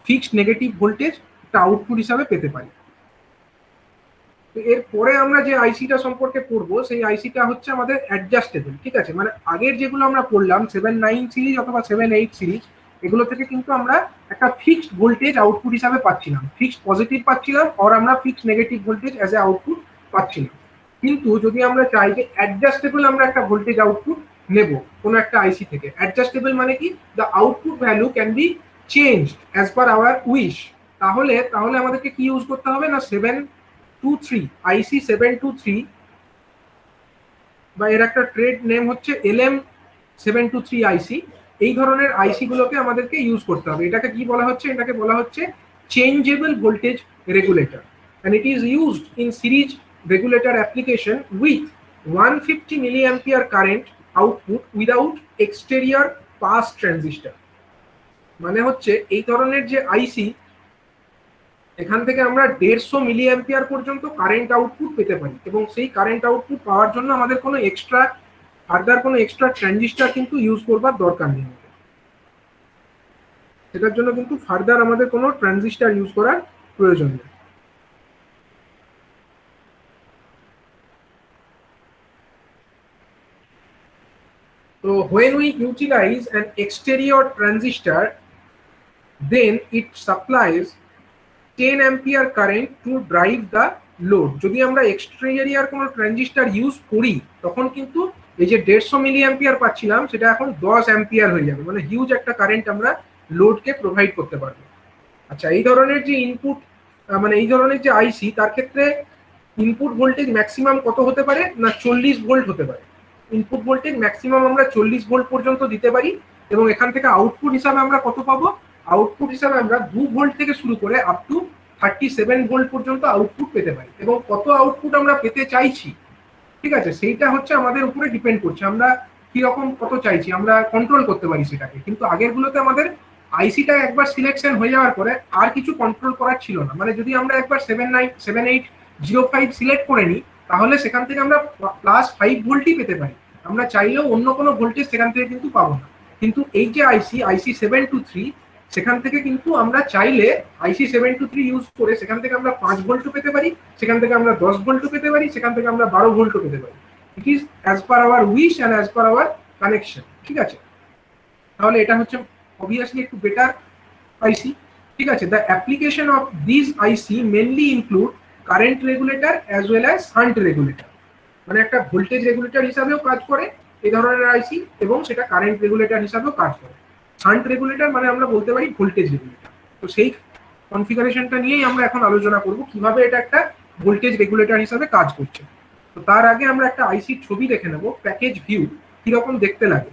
ফিক্সড নেগেটিভ ভোল্টেজ একটা আউটপুট হিসাবে পেতে পারি। তো এরপরে আমরা যে আইসিটা সম্পর্কে পড়বো, সেই আইসিটা হচ্ছে আমাদের অ্যাডজাস্টেবল। ঠিক আছে, মানে আগের যেগুলো আমরা পড়লাম 79 সিরিজ অথবা 78 সিরিজ, এগুলো থেকে কিন্তু আমরা একটা ফিক্সড ভোল্টেজ আউটপুট হিসাবে পাচ্ছিলাম, ফিক্সড পজিটিভ পাচ্ছিলাম, আর আমরা fixed negative voltage as a output পাচ্ছিলাম। কিন্তু যদি আমরা চাই যে অ্যাডজাস্টেবল আমরা একটা ভোল্টেজ আউটপুট নেব কোনো একটা আইসি থেকে, অ্যাডজাস্টেবল মানে কি, the output value can be changed as per our wish, তাহলে আমাদেরকে কি ইউজ করতে হবে না, 723 আইসি 723, বা এর একটা ট্রেড নেম হচ্ছে LM723 আইসি। এই ধরনের আইসি গুলোকে আমাদেরকে ইউজ করতে হবে। এটাকে কি বলা হচ্ছে, এটাকে বলা হচ্ছে changeable voltage regulator, and it is used in series regulator application with 150 milliampere current output without exterior pass transistor। মানে হচ্ছে এই ধরনের যে আইসি, এখান থেকে আমরা 150 মিলিঅ্যাম্পিয়ার পর্যন্ত কারেন্ট আউটপুট পেতে পারি, এবং সেই কারেন্ট আউটপুট পাওয়ার জন্য আমাদের কোনো এক্সট্রা ট্রানজিস্টর কিন্তু ইউজ করবার দরকার নেই। সেটার জন্য কিন্তু ফার্দার আমাদের কোনো ট্রানজিস্টর ইউজ করার প্রয়োজন নেই। So when we utilize an exterior transistor, then it supplies 10 ampere current to drive the load। যদি আমরা এক্সটেরিয়র কোনো ট্রানজিস্টর ইউজ করি, তখন কিন্তু এই যে 150 মিলি অ্যাম্পিয়ার পাচ্ছিলাম সেটা এখন 10 অ্যাম্পিয়ার হয়ে যাবে, মানে হিউজ একটা কারেন্ট আমরা লোডকে প্রোভাইড করতে পারবো। আচ্ছা, এই ধরনের যে ইনপুট মানে এই ধরনের যে আইসি, তার ক্ষেত্রে ইনপুট ভোল্টেজ ম্যাক্সিমাম কত হতে পারে না 40 ভোল্ট হতে পারে। ইনপুট ভোল্টেজ ম্যাক্সিমাম আমরা 40 ভোল্ট পর্যন্ত দিতে পারি, এবং এখান থেকে আউটপুট হিসাবে আমরা কত পাবো, আউটপুট হিসাবে আমরা 2 ভোল্ট থেকে শুরু করে আপ টু 37 ভোল্ট পর্যন্ত আউটপুট পেতে পারি। এবং কত আউটপুট আমরা পেতে চাইছি, ঠিক আছে, সেইটা হচ্ছে আমাদের উপরে ডিপেন্ড করছে আমরা কিরকম কত চাইছি, আমরা কন্ট্রোল করতে পারি সেটাকে। কিন্তু আগের গুলোতে আমাদের আইসিটা একবার সিলেকশন হয়ে যাওয়ার পরে আর কিছু কন্ট্রোল করার ছিল না। মানে যদি আমরা একবার 7805 সিলেক্ট করে নিই, তাহলে সেখান থেকে আমরা +5 ভোল্টই পেতে পারি, আমরা চাইলেও অন্য কোনো ভোল্টেজ সেখান থেকে কিন্তু পাবো না। কিন্তু এই যে আইসি 723, সেখান থেকে কিন্তু আমরা চাইলে আইসি 723 ইউজ করে সেখান থেকে আমরা 5 ভোল্টও পেতে পারি, সেখান থেকে আমরা 10 ভোল্টও পেতে পারি, সেখান থেকে আমরা 12 ভোল্টও পেতে পারি। It is as per our wish and as per our connection, ঠিক আছে। তাহলে এটা হচ্ছে obviously একটু বেটার আইসি, ঠিক আছে। The application of this IC mainly include current regulator as well as shunt regulator, মানে একটা ভোল্টেজ রেগুলেটর হিসাবেও কাজ করে এই ধরনের আইসি, এবং সেটা কারেন্ট রেগুলেটর হিসাবেও কাজ করে। শান্ট রেগুলেটর মানে আমরা বলতে পারি ভোল্টেজ রেগুলেটর। তো সেই কনফিগারেশনটা নিয়েই আমরা এখন আলোচনা করব কিভাবে এটা একটা ভোল্টেজ রেগুলেটর হিসাবে কাজ করছে। তো তার আগে আমরা একটা আইসির ছবি দেখে নেব, প্যাকেজ ভিউ কিরকম দেখতে লাগে।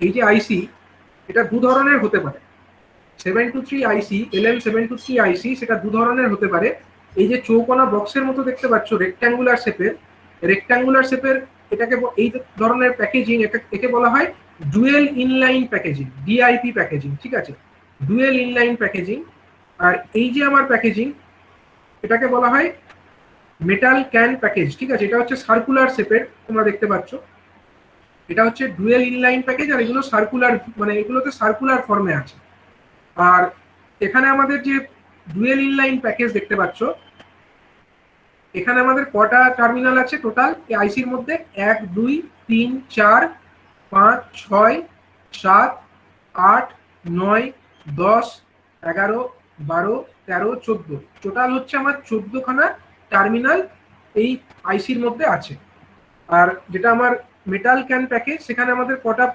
এই যে আইসি, এটা দু ধরনের হতে পারে। 723 আইসি, LM723 আইসি, সেটা দু ধরনের হতে পারে। এই যে চৌকোনা বক্সের মতো দেখতে পাচ্ছ রেক্ট্যাঙ্গুলার শেপের এটাকে, এই ধরনের প্যাকেজিং একে বলা হয় dual inline packaging, DIP packaging, ঠিক আছে, ডুয়েল ইনলাইন প্যাকেজিং। আর এই যে আমার প্যাকেজিং, এটাকে বলা হয় মেটাল ক্যান প্যাকেজ, ঠিক আছে। এটা হচ্ছে সার্কুলার শেপের, তোমরা দেখতে পাচ্ছ, এটা হচ্ছে ডুয়েল ইনলাইন প্যাকেজ, আর এগুলো সার্কুলার, মানে এগুলোতে সার্কুলার ফর্মে আছে। আর এখানে আমাদের যে ডুয়েল ইনলাইন প্যাকেজ দেখতে পাচ্ছ, এখানে আমাদের কটা টার্মিনাল আছে টোটাল এই আইসির মধ্যে? 1 2 3 4 5 6 7 8 9 10 11 12 13 14, টোটাল হচ্ছে আমার 14 খানা টার্মিনাল এই আইসির মধ্যে আছে। আর যেটা আমার মেটাল ক্যান প্যাকেজ, সেখানে আমাদের কটা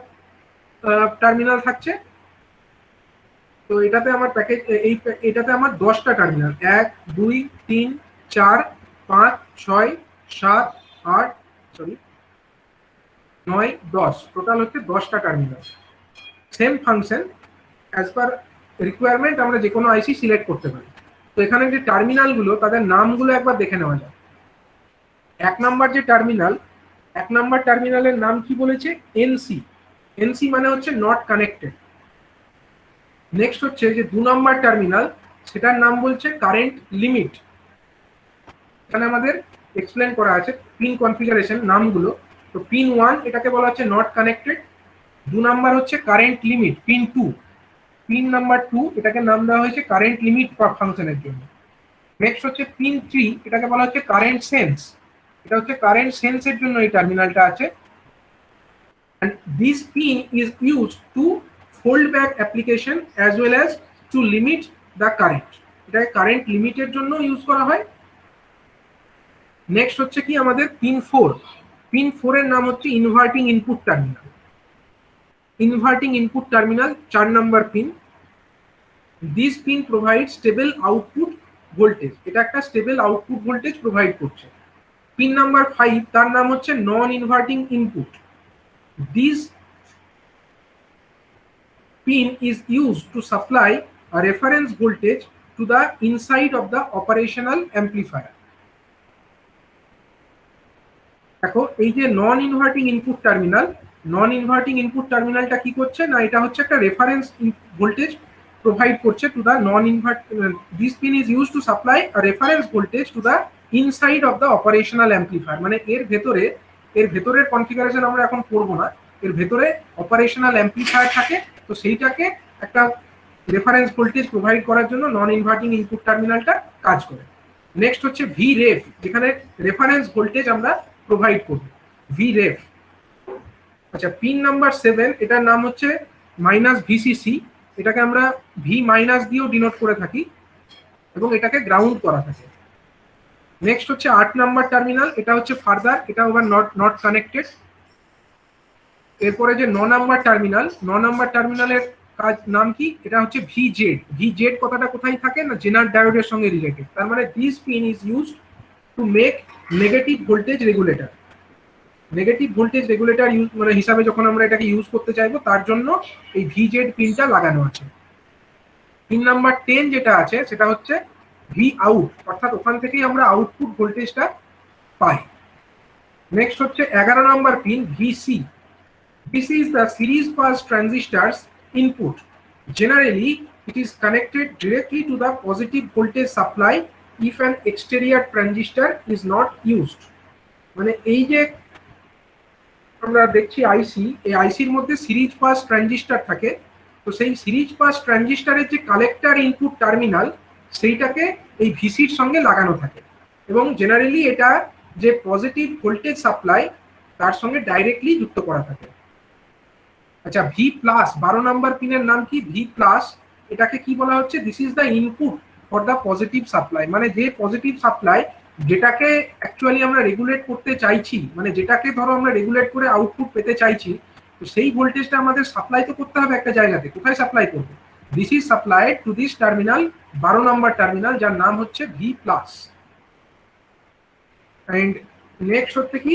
টার্মিনাল থাকছে? তো এটাতে আমার প্যাকেজ এটাতে আমার 10টা টার্মিনাল, 1 2 3 4 5 6 7 8 9 10, টোটাল হচ্ছে 10টা terminal. Same function as per requirement আমরা যে কোনো আইসি সিলেক্ট করতে পারি। তো এখানে যে টার্মিনালগুলো, তাদের নামগুলো একবার দেখে নেওয়া যায়। 1 নাম্বার যে টার্মিনাল, 1 নাম্বার টার্মিনালের নাম কি বলেছে? এনসি। এনসি মানে হচ্ছে নট কানেক্টেড। নেক্সট হচ্ছে যে 2 নাম্বার টার্মিনাল, সেটার নাম বলছে কারেন্ট লিমিট। এখানে আমাদের এক্সপ্লেন করা আছে পিন কনফিগারেশন নামগুলো। তো পিন 1 এটাকে বলা হচ্ছে নট কানেক্টেড। 2 নাম্বার হচ্ছে current limit, pin 2। Pin number 2 এটাকে নাম দেওয়া হয়েছে কারেন্ট লিমিট ফাংশনের জন্য। নেক্সট হচ্ছে পিন 3, এটাকে বলা হচ্ছে কারেন্ট সেন্স। এটা হচ্ছে কারেন্ট সেন্সের জন্য এই টার্মিনালটা আছে। and this pin is used to fold back application as well as to limit the current. এটা কারেন্ট লিমিটের জন্য ইউজ করা হয়। নেক্সট হচ্ছে কি আমাদের পিন 4। পিন 4 এর নাম হচ্ছে inverting input terminal. Inverting input terminal 4 number pin. This pin provide stable output voltage, এটা একটা স্টেবল আউটপুট ভোল্টেজ প্রোভাইড করছে। পিন নাম্বার 5, তার নাম হচ্ছে non inverting input. This pin is used to supply a reference voltage to the inside of the operational amplifier. দেখো এই যে নন inverting input টার্মিনালটা কি করছে না, এটা হচ্ছে একটা রেফারেন্স ভোল্টেজ প্রোভাইড করছে to the non invert. This pin is used to supply a reference voltage to the inside of the operational amplifier. মানে এর ভেতরের কনফিগারেশন আমরা এখন করব না, এর ভেতরে অপারেশনাল অ্যাম্পলিফায়ার থাকে। তো সেইটাকে একটা রেফারেন্স ভোল্টেজ প্রোভাইড করার জন্য নন ইনভার্টিং ইনপুট টার্মিনালটা কাজ করে। নেক্সট হচ্ছে ভি রেফ, যেখানে রেফারেন্স ভোল্টেজ আমরা প্রোভাইড করব, ভি রেফ। আচ্ছা, পিন নাম্বার 7, এটার নাম হচ্ছে মাইনাস ভিসিসি। এটাকে আমরা ভি মাইনাস দিয়েও ডিনোট করে থাকি, এবং এটাকে গ্রাউন্ড করা থাকে। নেক্সট হচ্ছে 8 নাম্বার টার্মিনাল, এটা হচ্ছে ফার্দার, এটা আবার নট কানেক্টেড। এরপরে যে 9 নাম্বার টার্মিনালের কাজ নাম কি? এটা হচ্ছে ভিজেড। ভিজেড কথাটা কোথায় থাকে না, জেনার ডায়োডের সঙ্গে রিলেটেড। তার মানে this pin is used to make negative voltage regulator. Negative voltage regulator use মানে হিসাবে যখন আমরা এটাকে ইউজ করতে চাইবো, তার জন্য এই ভিজেড পিনটা লাগানো আছে। পিন নাম্বার 10 যেটা আছে সেটা হচ্ছে ভি আউট, অর্থাৎ ওখান থেকেই আমরা আউটপুট ভোল্টেজটা পাই। নেক্সট হচ্ছে 11 number pin VC. This is the series pass transistor's input. Generally, it is connected directly to the positive voltage supply if an exterior transistor is not used. মানে এই যে আমরা দেখছি আইসি, এই আইসির মধ্যে সিরিজ পাস ট্রানজিস্টর থাকে। তো সেই সিরিজ পাস ট্রানজিস্টরের যে কালেক্টর ইনপুট টার্মিনাল, সেইটাকে এই ভিসির সঙ্গে লাগানো থাকে এবং জেনারেলি এটা যে পজিটিভ ভোল্টেজ সাপ্লাই তার সঙ্গে ডাইরেক্টলি যুক্ত করা থাকে। আচ্ছা, ভি প্লাস 12 নাম্বার পিনের নাম কি? V plus. এটাকে কি বলা হচ্ছে? This is the input for the positive supply. মানে যে পজিটিভ সাপ্লাই যেটাকে অ্যাকচুয়ালি আমরা রেগুলেট করতে চাইছি, মানে যেটাকে ধরো আমরা রেগুলেট করে আউটপুট পেতে চাইছি, তো সেই ভোল্টেজটা আমাদের সাপ্লাই তো করতে হবে একটা জায়গাতে। কোথায় সাপ্লাই করবো? This is supplied to this terminal, 12 number terminal, যার নাম হচ্ছে ভি প্লাস। এন্ড নেক্সট হচ্ছে কি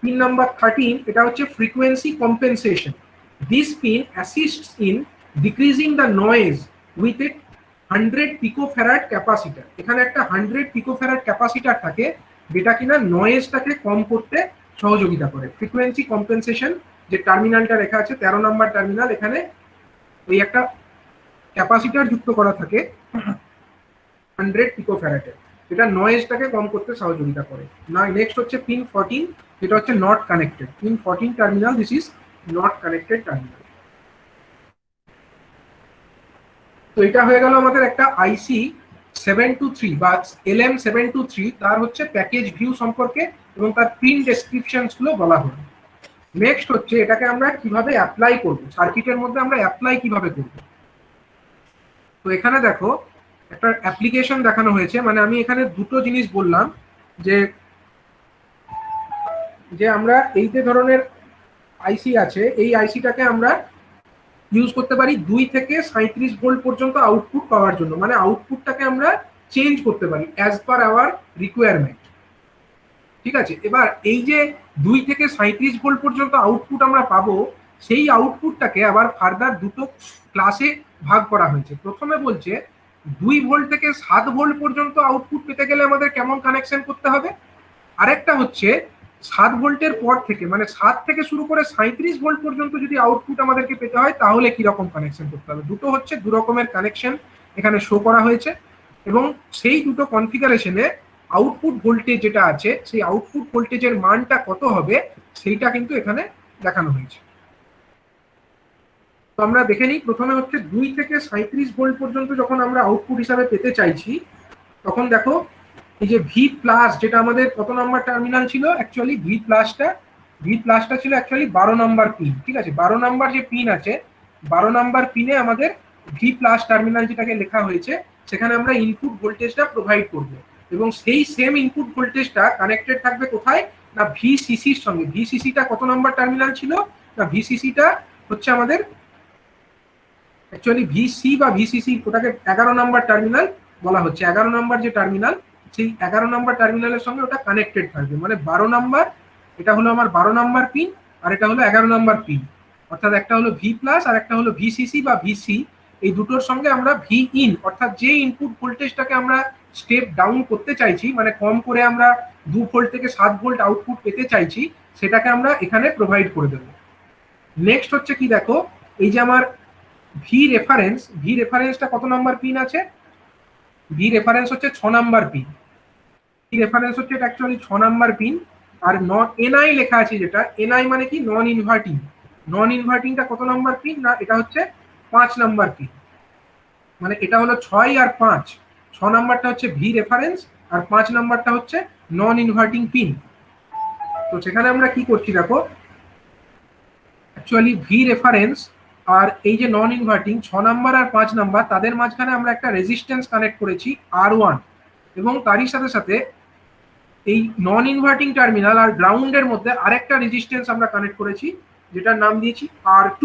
পিন নাম্বার 13, এটা হচ্ছে frequency compensation. This pin assists in decreasing the noise with a 100 picofarad capacitor. এখানে একটা 100 পিকোফ্যারাড ক্যাপাসিটার থাকে, যেটা কিনা নয়েজটাকে কম করতে সহযোগিতা করে। ফ্রিকোয়েন্সি কম্পেনসেশন যে টার্মিনালটা লেখা আছে 13 নাম্বার টার্মিনাল, এখানে এই একটা ক্যাপাসিটার যুক্ত করা থাকে 100 পিকোফ্যারাডের, যেটা নয়েজটাকে কম করতে সহযোগিতা করে। না, নেক্সট হচ্ছে পিন 14, যেটা হচ্ছে not connected. Pin 14 terminal, this is not connected terminal. তো এটা হয়ে গেল আমাদের একটা আইসি 723 বা LM723, তার হচ্ছে প্যাকেজ ভিউ সম্পর্কে এবং তার পিন ডেসক্রিপশনস গুলো বলা হলো। নেক্সট হচ্ছে এটাকে আমরা কিভাবে অ্যাপ্লাই করব, সার্কিটের মধ্যে আমরা অ্যাপ্লাই কিভাবে করব। তো এখানে দেখো একটা অ্যাপ্লিকেশন দেখানো হয়েছে। মানে আমি এখানে দুটো জিনিস বললাম, যে যে আমরা এই যে ধরনের আইসি আছে, এই আইসিটাকে আমরা ইউজ করতে পারি 2 থেকে 37 ভোল্ট পর্যন্ত আউটপুট পাওয়ার জন্য। মানে আউটপুটটাকে আমরা চেঞ্জ করতে পারি অ্যাজ পার আওয়ার রিকোয়ারমেন্ট। ঠিক আছে, এবার এই যে 2 থেকে 37 ভোল্ট পর্যন্ত আউটপুট আমরা পাবো, সেই আউটপুটটাকে আবার ফার্দার দুটো ক্লাসে ভাগ করা হয়েছে। প্রথমে বলছে 2 ভোল্ট থেকে 7 ভোল্ট পর্যন্ত আউটপুট পেতে গেলে আমাদের কেমন কানেকশন করতে হবে। আরেকটা হচ্ছে 7 ভোল্টের পর থেকে, মানে 7 থেকে শুরু করে 37 ভোল্ট পর্যন্ত যদি আউটপুট আমাদেরকে পেতে হয়, তাহলে কি রকম কানেকশন করতে হবে। দুটো হচ্ছে দু রকমের কানেকশন এখানে শো করা হয়েছে এবং সেই দুটো কনফিগারেশনে আউটপুট ভোল্টেজ যেটা আছে, সেই আউটপুট ভোল্টেজের মানটা কত হবে সেইটা কিন্তু এখানে দেখানো হয়েছে। তো আমরা দেখে নিই। প্রথমে হচ্ছে 2 থেকে 37 ভোল্ট পর্যন্ত যখন আমরা আউটপুট হিসাবে পেতে চাইছি, তখন দেখো এই যে ভি প্লাস, যেটা আমাদের কত নাম্বার টার্মিনাল ছিল অ্যাকচুয়ালি, ভি প্লাসটা ছিল অ্যাকচুয়ালি 12 নাম্বার পিন। ঠিক আছে, 12 নাম্বার যে পিন আছে, 12 নাম্বার পিনে আমাদের ভি প্লাস টার্মিনাল যেটাকে লেখা হয়েছে, সেখানে আমরা ইনপুট ভোল্টেজটা প্রোভাইড করব এবং সেই সেম ইনপুট ভোল্টেজটা কানেক্টেড থাকবে কোথায় না, ভিসিসির সঙ্গে। ভিসিসিটা কত নাম্বার টার্মিনাল ছিল না, ভিসিসিটা হচ্ছে আমাদের অ্যাকচুয়ালি ভিসি বা ভিসিসি, ওটাকে 11 নাম্বার টার্মিনাল বলা হচ্ছে। 11 নাম্বার যে টার্মিনাল, সেই 11 নাম্বার টার্মিনালের সঙ্গে ওটা কানেক্টেড থাকবে। মানে 12 নাম্বার, এটা হলো আমার 12 নাম্বার পিন, আর এটা হলো 11 নাম্বার পিন। অর্থাৎ একটা হলো ভি প্লাস আর একটা হলো ভিসিসি বা ভিসি। এই দুটোর সঙ্গে আমরা ভি ইন, অর্থাৎ যে ইনপুট ভোল্টেজটাকে আমরা স্টেপ ডাউন করতে চাইছি, মানে কম করে আমরা 2 ভোল্ট থেকে 7 ভোল্ট আউটপুট পেতে চাইছি, সেটাকে আমরা এখানে প্রোভাইড করে দেবো। নেক্সট হচ্ছে কি দেখো, এই যে আমার ভি রেফারেন্সটা কত নাম্বার পিন আছে, ভি রেফারেন্স হচ্ছে 6 নাম্বার পিন। ভি রেফারেন্স হচ্ছে এটা অ্যাকচুয়ালি 6 নাম্বার পিন। আর এনআই লেখা আছে, যেটা এনআই মানে কি, নন ইনভার্টিংটা কত নাম্বার পিন না, এটা হচ্ছে 5 নাম্বার পিন। মানে এটা হলো 6 আর 5, 6 নাম্বারটা হচ্ছে ভি রেফারেন্স আর 5 নাম্বারটা হচ্ছে নন ইনভার্টিং পিন। তো সেখানে আমরা কি করছি দেখো, অ্যাকচুয়ালি ভি রেফারেন্স আর এই যে নন ইনভার্টিং 6 নাম্বার আর 5 নাম্বার, তাদের মাঝখানে আমরা একটা রেজিস্ট্যান্স কানেক্ট করেছি R1 এবং তারই সাথে সাথে এই নন ইনভার্টিং টার্মিনাল আর গ্রাউন্ডের মধ্যে আরেকটা রেজিস্ট্যান্স আমরা কানেক্ট করেছি, যেটার নাম দিয়েছি R2,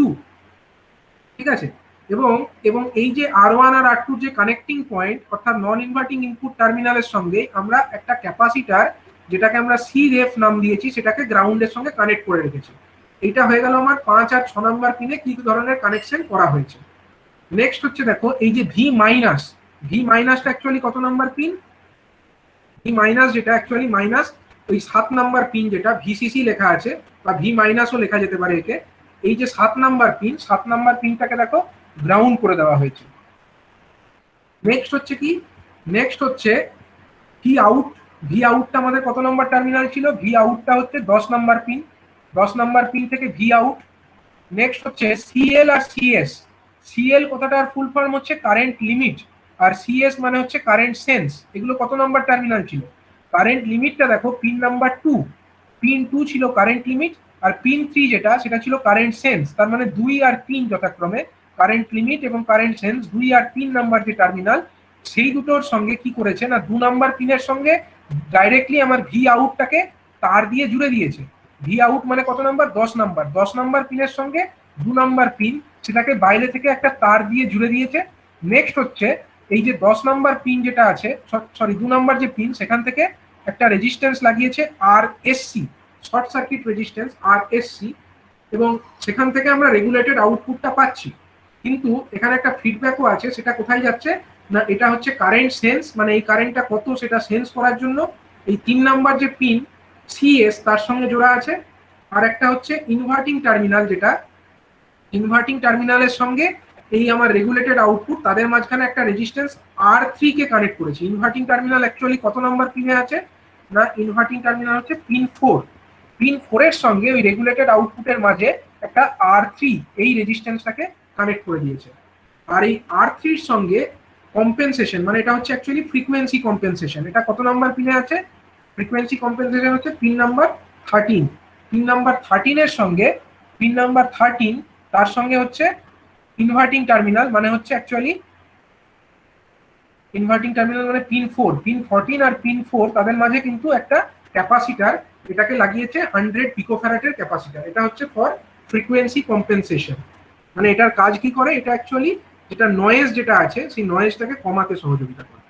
ঠিক আছে। এবং এবং এই যে R1 আর R2 যে কানেক্টিং পয়েন্ট অর্থাৎ নন ইনভার্টিং ইনপুট টার্মিনালের সঙ্গে আমরা একটা ক্যাপাসিটার যেটাকে আমরা সি রেফ নাম দিয়েছি সেটাকে গ্রাউন্ডের সঙ্গে কানেক্ট করে রেখেছি। এইটা হয়ে গেল আমার 5 আর 6 নম্বর পিনে কি ধরনের কানেকশন করা হয়েছে। নেক্সট হচ্ছে দেখো এই যে ভি মাইনাসটা অ্যাকচুয়ালি কত নাম্বার পিন? ভি মাইনাস যেটা অ্যাকচুয়ালি মাইনাস ওই 7 নাম্বার পিন যেটা ভিসিসি লেখা আছে বা ভি মাইনাসও লেখা যেতে পারে একে। এই যে 7 নাম্বার পিনটাকে দেখো গ্রাউন্ড করে দেওয়া হয়েছে। নেক্সট হচ্ছে কি? নেক্সট হচ্ছে ভি আউটটা আমাদের কত নম্বর টার্মিনাল ছিল? ভি আউটটা হচ্ছে 10 নাম্বার পিন। 10 নাম্বার পিন থেকে ভি আউট। নেক্সট হচ্ছে সিএল আর সিএস। সিএল কথাটার ফুল ফর্ম হচ্ছে কারেন্ট লিমিট, আর সিএস মানে হচ্ছে কারেন্ট সেন্স। এগুলো কত নাম্বার টার্মিনাল ছিল? কারেন্ট লিমিটটা দেখো পিন নাম্বার 2। পিন 2 ছিল কারেন্ট লিমিট, আর পিন 3 যেটা সেটা ছিল কারেন্ট সেন্স। তার মানে 2 আর 3 যথাক্রমে কারেন্ট লিমিট এবং কারেন্ট সেন্স 2 আর 3 নাম্বার যে টার্মিনাল সেই দুটোর সঙ্গে কি করেছে না 2 নাম্বার পিনের সঙ্গে ডাইরেক্টলি আমার ভি আউটটাকে তার দিয়ে জুড়ে দিয়েছে। ভি আউট মানে কত নাম্বার? 10 নাম্বার। 10 নাম্বার পিনের সঙ্গে 2 নাম্বার পিন সেটাকে বাইরে থেকে একটা তার দিয়ে জুড়ে দিয়েছে। নেক্সট হচ্ছে এই যে 10 নাম্বার পিন যেটা আছে, সরি 2 নাম্বার যে পিন সেখান থেকে একটা রেজিস্ট্যান্স লাগিয়েছে আর এসসি, শর্ট সার্কিট রেজিস্ট্যান্স আর এসসি, এবং সেখান থেকে আমরা রেগুলেটেড আউটপুটটা পাচ্ছি। কিন্তু এখানে একটা ফিডব্যাকও আছে, সেটা কোথায় যাচ্ছে না এটা হচ্ছে কারেন্ট সেন্স, মানে এই কারেন্টটা কত সেটা সেন্স করার জন্য এই 3 নাম্বার যে পিন সিএস তার সঙ্গে জোড়া আছে। আর একটা হচ্ছে ইনভার্টিং টার্মিনাল, যেটা ইনভার্টিং টার্মিনালের সঙ্গে এই আমার রেগুলেটেড আউটপুট তাদের মাঝখানে একটা রেজিস্ট্যান্স R3 কে কানেক্ট করেছি। ইনভার্টিং টার্মিনাল অ্যাকচুয়ালি কত নাম্বার পিনে আছে না ইনভার্টিং টার্মিনাল হচ্ছে পিন 4। পিন 4 এর সঙ্গে ওই রেগুলেটেড আউটপুটের মাঝে একটা R3 এই রেজিস্ট্যান্সটাকে কানেক্ট করে দিয়েছে। আর এই R3 এর সঙ্গে কম্পেনসেশন মানে এটা হচ্ছে অ্যাকচুয়ালি ফ্রিকোয়েন্সি কম্পেনসেশন। এটা কত নাম্বার পিনে আছে? ফ্রিকোয়েন্সি কম্পেনসেশন হচ্ছে পিন নাম্বার 13। পিন নাম্বার 13 এর সঙ্গে পিন নাম্বার 13 তার সঙ্গে হচ্ছে ইনভার্টিং টার্মিনাল মানে হচ্ছে অ্যাকচুয়ালি ইনভার্টিং টার্মিনাল মানে পিন 4। পিন 14 আর পিন 4 তাদের মাঝে কিন্তু একটা ক্যাপাসিটার এটাকে লাগিয়েছে 100 পিকোফ্যারাডের ক্যাপাসিটার। এটা হচ্ছে ফর ফ্রিকোয়েন্সি কম্পেনসেশন। মানে এটার কাজ কি করে? এটা অ্যাকচুয়ালি যেটা নয়েজ যেটা আছে সেই নয়েজটাকে কমাতে সহযোগিতা করে।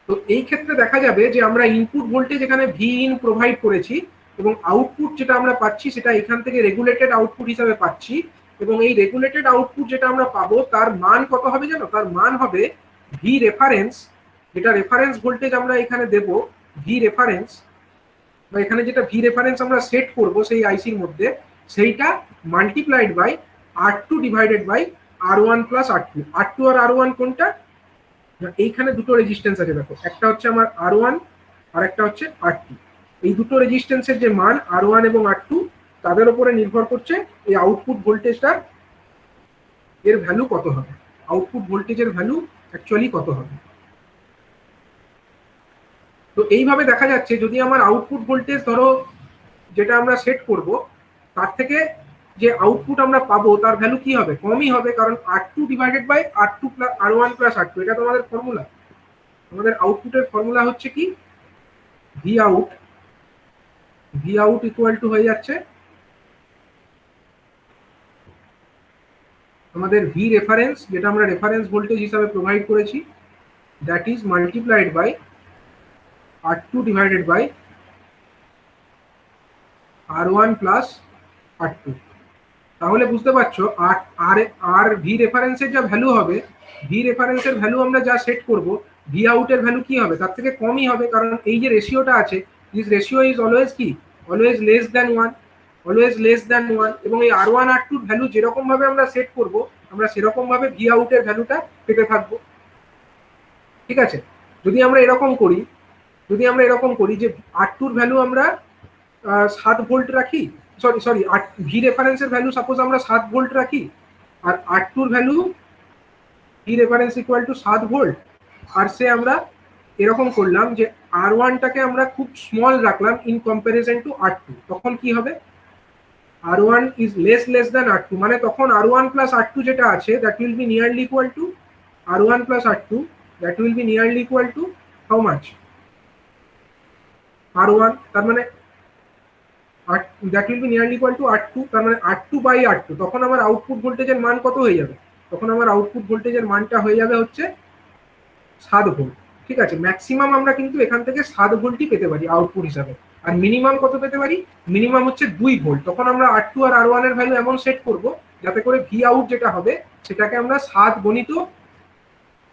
তো এই ক্ষেত্রে দেখা যাবে যে আমরা ইনপুট ভোল্টেজ এখানে ভি ইন প্রোভাইড করেছি এবং আউটপুট যেটা আমরা পাচ্ছি সেটা এখান থেকে রেগুলেটেড আউটপুট হিসাবে পাচ্ছি। এবং এই রেগুলেটেড আউটপুট যেটা আমরা পাবো তার মান কত হবে জানো? তার মান হবে ভি রেফারেন্স, যেটা রেফারেন্স ভোল্টেজ আমরা এখানে দেব ভি রেফারেন্স, বা এখানে যেটা ভি রেফারেন্স আমরা সেট করব সেই আইসির মধ্যে সেইটা multiplied by R2 divided by R1 plus R2। R2 আর R1 কোনটা? এইখানে দুটো রেজিস্ট্যান্স আছে দেখো, একটা হচ্ছে আমার R1 আর একটা হচ্ছে R2। এই দুটো রেজিস্ট্যান্সের যে মান R1 এবং R2 তাদের উপরে নির্ভর করছে এই আউটপুট ভোল্টেজটা এর ভ্যালু কত হবে, আউটপুট ভোল্টেজের ভ্যালু অ্যাকচুয়ালি কত হবে। তো এইভাবে দেখা যাচ্ছে যদি আমার আউটপুট ভোল্টেজ ধরো যেটা আমরা সেট করব তার থেকে যে আউটপুট আমরা পাবো তার ভ্যালু কি হবে? কমই হবে, কারণ R2 divided by R2 plus R1 plus R2 এটা তো আমাদের ফর্মুলা। আমাদের আউটপুটের ফর্মুলা হচ্ছে কি ভি আউট ইকুয়াল টু হয়ে যাচ্ছে আমাদের ভি রেফারেন্স, যেটা আমরা রেফারেন্স ভোল্টেজ হিসাবে প্রোভাইড করেছি, that is multiplied by R2 divided by R1 plus R2। তাহলে বুঝতে পারছো আর ভি রেফারেন্সের যা ভ্যালু হবে, ভি রেফারেন্সের ভ্যালু আমরা যা সেট করব ভি আউটের ভ্যালু কি হবে? তার থেকে কমই হবে, কারণ এই যে রেশিওটা আছে দিস রেশিও ইজ অলওয়েজ কি always less than 1, always less than 1। এবং এই R1 R2 ভ্যালু যেরকম ভাবে আমরা সেট করব আমরা সেরকম ভাবে ভি আউটের ভ্যালুটা পেতে থাকবো। ঠিক আছে, যদি আমরা এরকম করি যে R2 এর ভ্যালু আমরা 7 ভোল্ট রাখি, সরি ভি রেফারেন্সের ভ্যালু সাপোজ আমরা 7 ভোল্ট রাখি, আর R2 এর value V reference equal to 7 volt, আর সে আমরা এরকম করলাম যে R1টাকে আমরা খুব স্মল রাখলাম ইন কম্পারিজন টু R2, তখন কি হবে? R1 is less than R2, মানে তখন R1 প্লাস R2 যেটা আছে that will be nearly equal to R1 plus R2, that will be nearly equal to how much? R1। তার মানে that will be nearly equal to R2, তার মানে R2 by R2। তখন আমার output ভোল্টেজের মান কত হয়ে যাবে? তখন আমার আউটপুট ভোল্টেজের মানটা হয়ে যাবে হচ্ছে 7 ভোল্ট। ঠিক আছে, ম্যাক্সিমাম আমরা কিন্তু এখান থেকে 7 ভোল্টই পেতে পারি আউটপুট হিসাবে। আর মিনিমাম কত পেতে পারি? মিনিমাম হচ্ছে 2 ভোল্ট। তখন আমরা R2 আর R1 এর ভ্যালু এমন সেট করব যাতে করে ভি আউট যেটা হবে সেটাকে আমরা 7 গণিত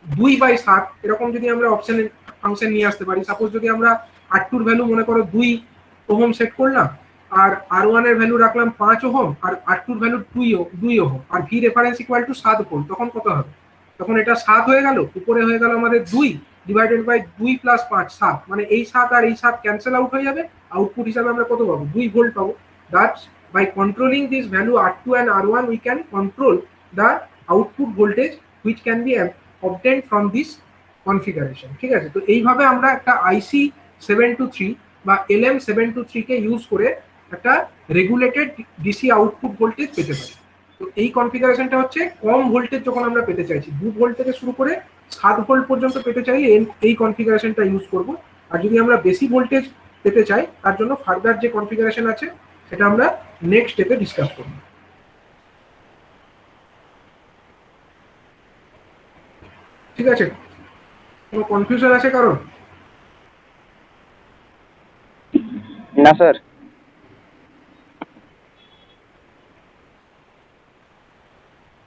2/7 এরকম যদি আমরা অপশনের ফাংশন নিয়ে আসতে পারি। সাপোজ যদি আমরা R2 এর ভ্যালু মনে করো 2 ওহম সেট করলাম, আর R1 এর ভ্যালু রাখলাম 5 ওহম, আর R2 এর ভ্যালু 2 ওহম, আর V reference equal to 7 volt, তখন কত হবে? তখন এটা 7 হয়ে গেল, উপরে হয়ে গেল আমাদের 2 ডিভাইডেড বাই 2 প্লাস 5 7, মানে এই 7 আর এই 7 ক্যান্সেল আউট হয়ে যাবে। আউটপুট হিসাবে আমরা কত পাবো? 2 ভোল্ট পাবো। That's by controlling this value R2 and R1 we can control the output voltage which can be obtained from this configuration। ঠিক আছে, তো এইভাবে আমরা একটা আইসি 723 বা LM723 কে ইউজ করে একটা রেগুলেটেড ডিসি আউটপুট ভোল্টেজ পেতে পারি। তো এই কনফিগারেশনটা হচ্ছে কম ভোল্টেজ যখন আমরা পেতে চাইছি, 2 ভোল্ট থেকে শুরু করে 7 ভোল্ট পর্যন্ত পেতে চাইলে এই কনফিগারেশনটা ইউজ করব। আর যদি আমরা বেশি ভোল্টেজ পেতে চাই তার জন্য ফার্দার যে কনফিগারেশন আছে সেটা আমরা নেক্সট স্টেপে ডিসকাস করব। ঠিক আছে, কোনো কনফিউশন আছে কারণ? না স্যার।